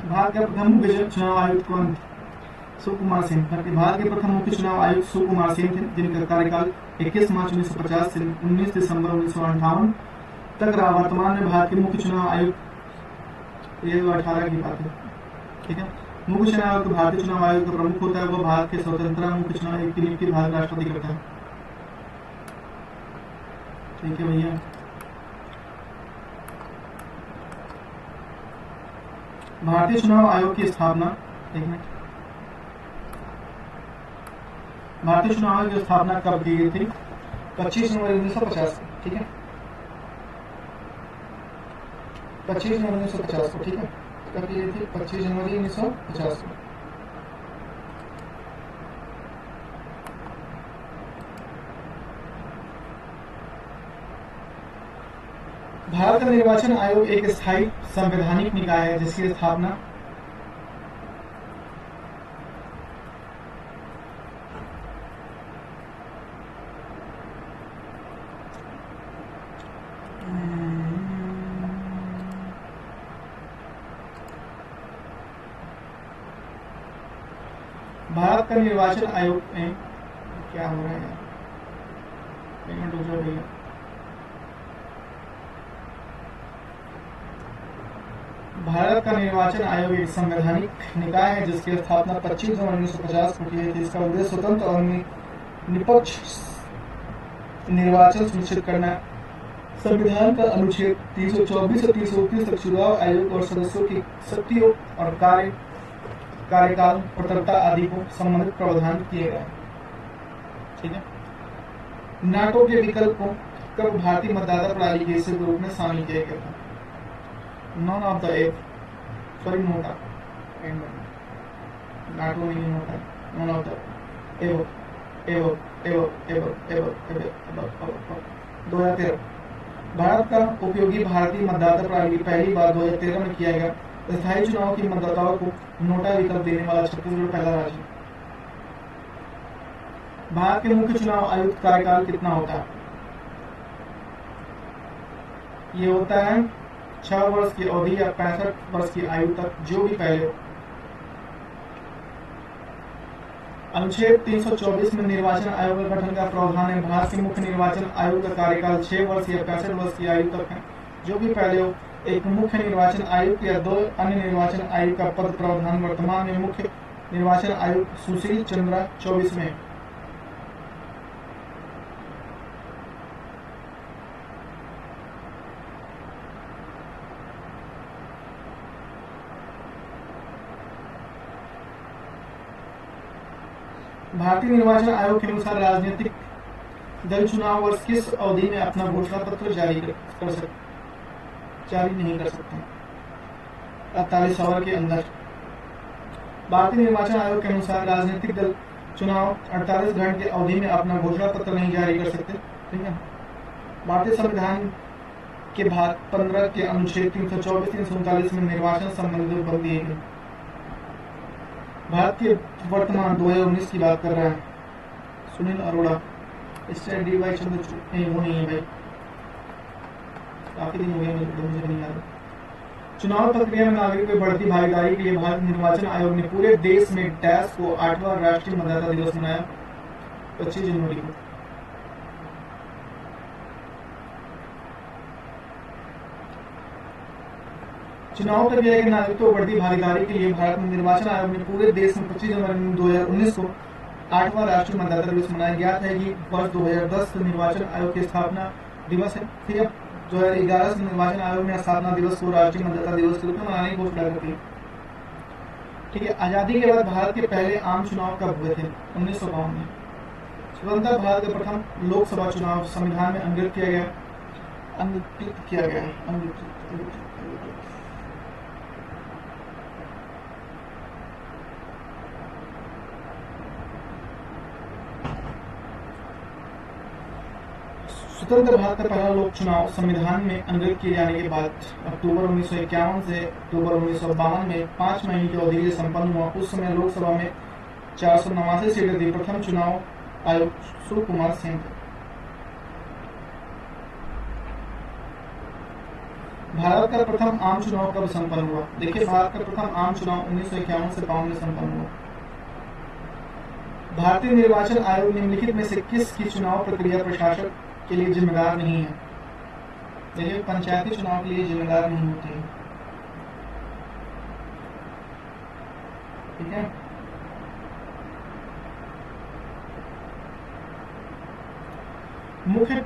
भारत के प्रथम मुख्य चुनाव आयुक्त कौन? सुकुमार सेन। भारत के प्रथम मुख्य चुनाव आयुक्त सुकुमार सेन थे, जिनका कार्यकाल 21 मार्च 1950 से 19 दिसंबर 1958 तक रहा। वर्तमान में भारत के मुख्य चुनाव आयुक्त, ये 18 की बात है, ठीक है। मुख्य चुनाव आयुक्त भारतीय चुनाव आयोग का प्रमुख होता है। वह भारत के स्वतंत्र मुख्य चुनाव आयुक्त की नियुक्ति भारत राष्ट्रपति करता है। ठीक है भैया। भारतीय चुनाव आयोग की स्थापना, एक मिनट, भारतीय चुनाव आयोग की स्थापना कब की गई थी? 25 जनवरी 1950, ठीक है, 25 जनवरी 1950 को, ठीक है, कब की गई थी? 25 जनवरी 1950 को। भारत का निर्वाचन आयोग एक स्थायी संवैधानिक निकाय है जिसकी स्थापना भारत का निर्वाचन आयोग में क्या हो रहा है? पेमेंट हो जाएगा। भारत का निर्वाचन आयोग एक संवैधानिक निकाय है जिसकी स्थापना 25 जनवरी 1950 को की गई थी। इसका उद्देश्य स्वतंत्र और निष्पक्ष निर्वाचन सुनिश्चित करना है। संविधान का अनुच्छेद 324 से 329 तक चुनाव आयोग और सदस्यों की शक्तियों और कार्यकाल, पात्रता आदि को संबंधित प्रावधान किए गए। ठीक है। नाटो के विकल्प को कब भारतीय मतदाता प्रणाली के हिस्से के रूप में शामिल किया गया था? None of the above, sorry NOTA, NATO नहीं NOTA, none of the above, above, above, above, above, एव, 2013। भारत का उपयोगी भारतीय मतदाता प्रणाली पहली बार 2013 में किया गया। स्थायी चुनाव की मतदाताओं को नोटा विकल्प देने वाला छत्तीसगढ़ पहला राज्य। भारत के मुख्य चुनाव आयुक्त कार्यकाल कितना होता है? ये होता है 6 वर्ष की अवधि या 65 वर्ष की आयु तक जो भी पहले हो। अनुच्छेद 324 में निर्वाचन आयोग का गठन का प्रावधान है। भारत के मुख्य निर्वाचन आयोग का कार्यकाल 6 वर्ष या 65 वर्ष की आयु तक है जो भी पहले हो। एक मुख्य निर्वाचन आयुक्त या 2 अन्य निर्वाचन आयुक्त का पद प्रावधान वर्तमान में मुख्य निर्वाचन आयुक्त सुशील चंद्रा 24 में। भारतीय निर्वाचन आयोग के अनुसार राजनीतिक दल चुनाव वर्ष किस अवधि में अपना घोषणा पत्र जारी नहीं कर सकते? 48 आवर के अंदर। भारतीय निर्वाचन आयोग के अनुसार राजनीतिक दल चुनाव 48 घंटे की अवधि में अपना घोषणा पत्र नहीं जारी कर सकते। ठीक है। भारतीय संविधान के भाग 15 के अनुच्छेद 324-339 में निर्वाचन संबंधी बल दिए गए। भारत के वर्तमान 2019 की बात कर रहा है Sunil Arora. State D Y Chandrachud नहीं, वो नहीं है भाई, काफी दिन हो गए मुझे नहीं याद। चुनाव प्रक्रिया में नागरिकों की बढ़ती भागीदारी के लिए भारत निर्वाचन आयोग ने पूरे देश में डैश को 8वां राष्ट्रीय मतदाता दिवस मनाया 25 जनवरी को। चुनाव प्रक्रिया के नागरिकों को बढ़ती भागीदारी के लिए भारत में निर्वाचन आयोग ने पूरे देश में 25 जनवरी 2019 को 8वां राष्ट्रीय मतदाता दिवस मनाया। ज्ञात है कि वर्ष 2010 निर्वाचन आयोग की स्थापना दिवस है। ठीक है। 2011 से निर्वाचन आयोग ने स्थापना दिवस को राष्ट्रीय मतदाता दिवस के रूप में मनाने की घोषणा कर दी। ठीक है। आजादी के बाद भारत के पहले आम चुनाव कब हुए थे? 1952 में। स्वतंत्र भारत का प्रथम लोकसभा चुनाव संविधान में अंकित किया गया। स्वतंत्र भारत का पहला लोक चुनाव संविधान में अंकित किए जाने के बाद अक्टूबर 1951 से अक्टूबर 1952 में 5 महीने की अवधि से संपन्न हुआ। उस समय लोकसभा में 489 सीटें थी। प्रथम चुनाव आयुक्त सुशील कुमार सिंह थे। भारत का प्रथम आम चुनाव कब संपन्न हुआ? देखिए, भारत का प्रथम आम चुनाव 1951 से 52 में संपन्न हुआ। भारतीय निर्वाचन आयोग निम्नलिखित में से किसकी चुनाव प्रक्रिया प्रशासक के लिए जिम्मेदार नहीं है? देखिए, पंचायती चुनाव के लिए जिम्मेदार नहीं होते हैं। ठीक है। मुख्य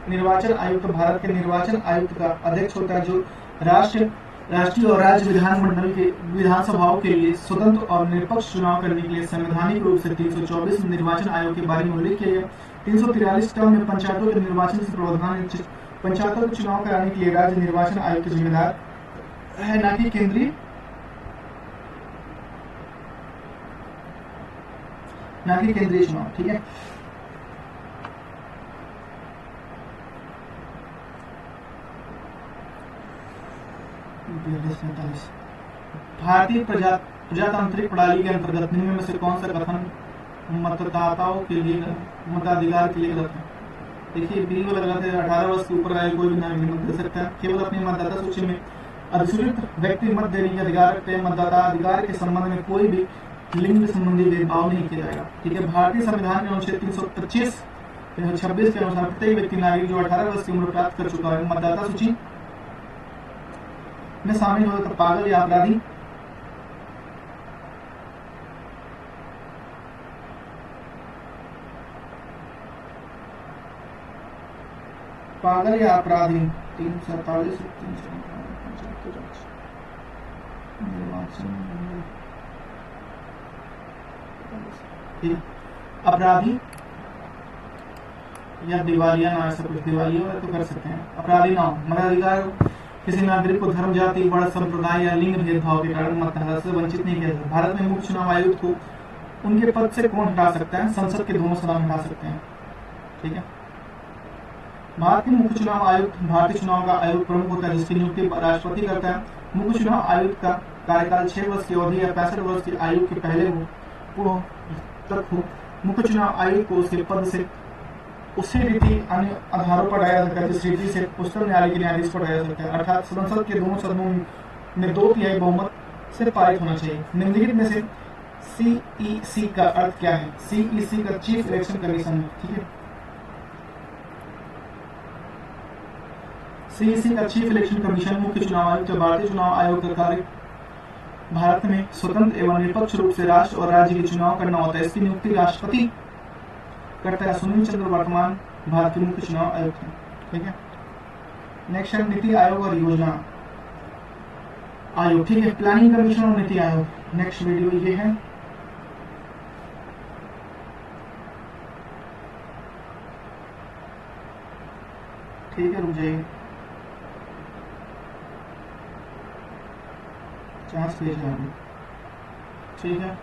निर्वाचन आयुक्त भारत के निर्वाचन आयुक्त का अध्यक्ष होता है, जो राष्ट्रीय और राज्य विधानमंडल के विधानसभाओं के लिए स्वतंत्र और निष्पक्ष चुनाव करने के लिए संवैधानिक रूप से 324 में निर्वाचन आयोग के बारे में उल्लेख किया गया। 343 टर्म में पंचायतों के निर्वाचन से प्रावधान है। पंचायतों के चुनाव कराने के लिए राज्य निर्वाचन आयोग की जिम्मेदार है, न कि केंद्रीय चुनाव। ठीक है। भारतीय प्रजातांत्रिक प्रणाली के अंतर्गत निम्न में से कौन सा कथन मतदाताओं के लिए मताधिकार के लिए गलत है? देखिए, बिल्कुल गलत है। 18 वर्ष के ऊपर आए कोई भी नाम मत दे सकता है। केवल अपनी मतदाता सूची में अधिसूचित व्यक्ति मत देने के अधिकार रखते हैं। मतदाता अधिकार के संबंध में कोई भी लिंग संबंधी भेदभाव नहीं किया जाएगा। ठीक है। भारतीय संविधान के अनुच्छेद 325-326 के अनुसार प्रत्येक व्यक्ति नागरिक जो 18 वर्ष की उम्र प्राप्त कर चुका है मतदाता सूची में शामिल हो, तो पागल या अपराधी पागल या अपराधी 347 अपराधी या दिवालिया ना, ऐसा कुछ दिवालिया तो कर सकते हैं। अपराधी ना हो। मताधिकार किसी नागरिक को धर्म, जाति, वर्ग, संप्रदाय या लिंग भेदभाव के कारण मतदान से वंचित नहीं किया जाता। भारत में मुख्य चुनाव आयुक्त को उनके पद से कौन हटा सकता है? संसद के दोनों सदन हटा सकते हैं। ठीक है। भारत के मुख्य चुनाव आयुक्त भारतीय चुनाव का आयोग प्रमुख होता है, जिसकी नियुक्ति राष्ट्रपति करता है। मुख्य चुनाव आयुक्त का कार्यकाल 6 वर्ष की अवधि या 65 वर्ष की आयु के पहले हो तक हो। मुख्य चुनाव आयुक्त को उसके पद से उसी रीति अन्य आधारों पर हटाया जा सकता है जिस रीति से उच्चतम न्यायालय के न्यायाधीश को हटाया जा सकता है। अर्थात संसद के दोनों सदनों में 2/3 बहुमत से पारित होना चाहिए। निम्नलिखित में से सीईसी का अर्थ क्या है? सीईसी का चीफ इलेक्शन कमीशन है, ठीक है। सीईसी का चीफ इलेक्शन कमीशन मुख्य चुनाव आयुक्त भारतीय चुनाव आयोग का कार्य भारत में स्वतंत्र एवं निष्पक्ष रूप से राष्ट्र और राज्य के चुनाव करना होता है। इसकी नियुक्ति राष्ट्रपति करता है। सुनील चंद्र वर्तमान भारत के मुख्य चुनाव आयुक्त हैं, ठीक है। नेक्स्ट है नीति आयोग और योजना आयोग, ठीक है। प्लानिंग कमीशन और नीति आयोग नेक्स्ट वीडियो ये है। ठीक है, रुक जाइए, चांस ले जाएंगे, ठीक है।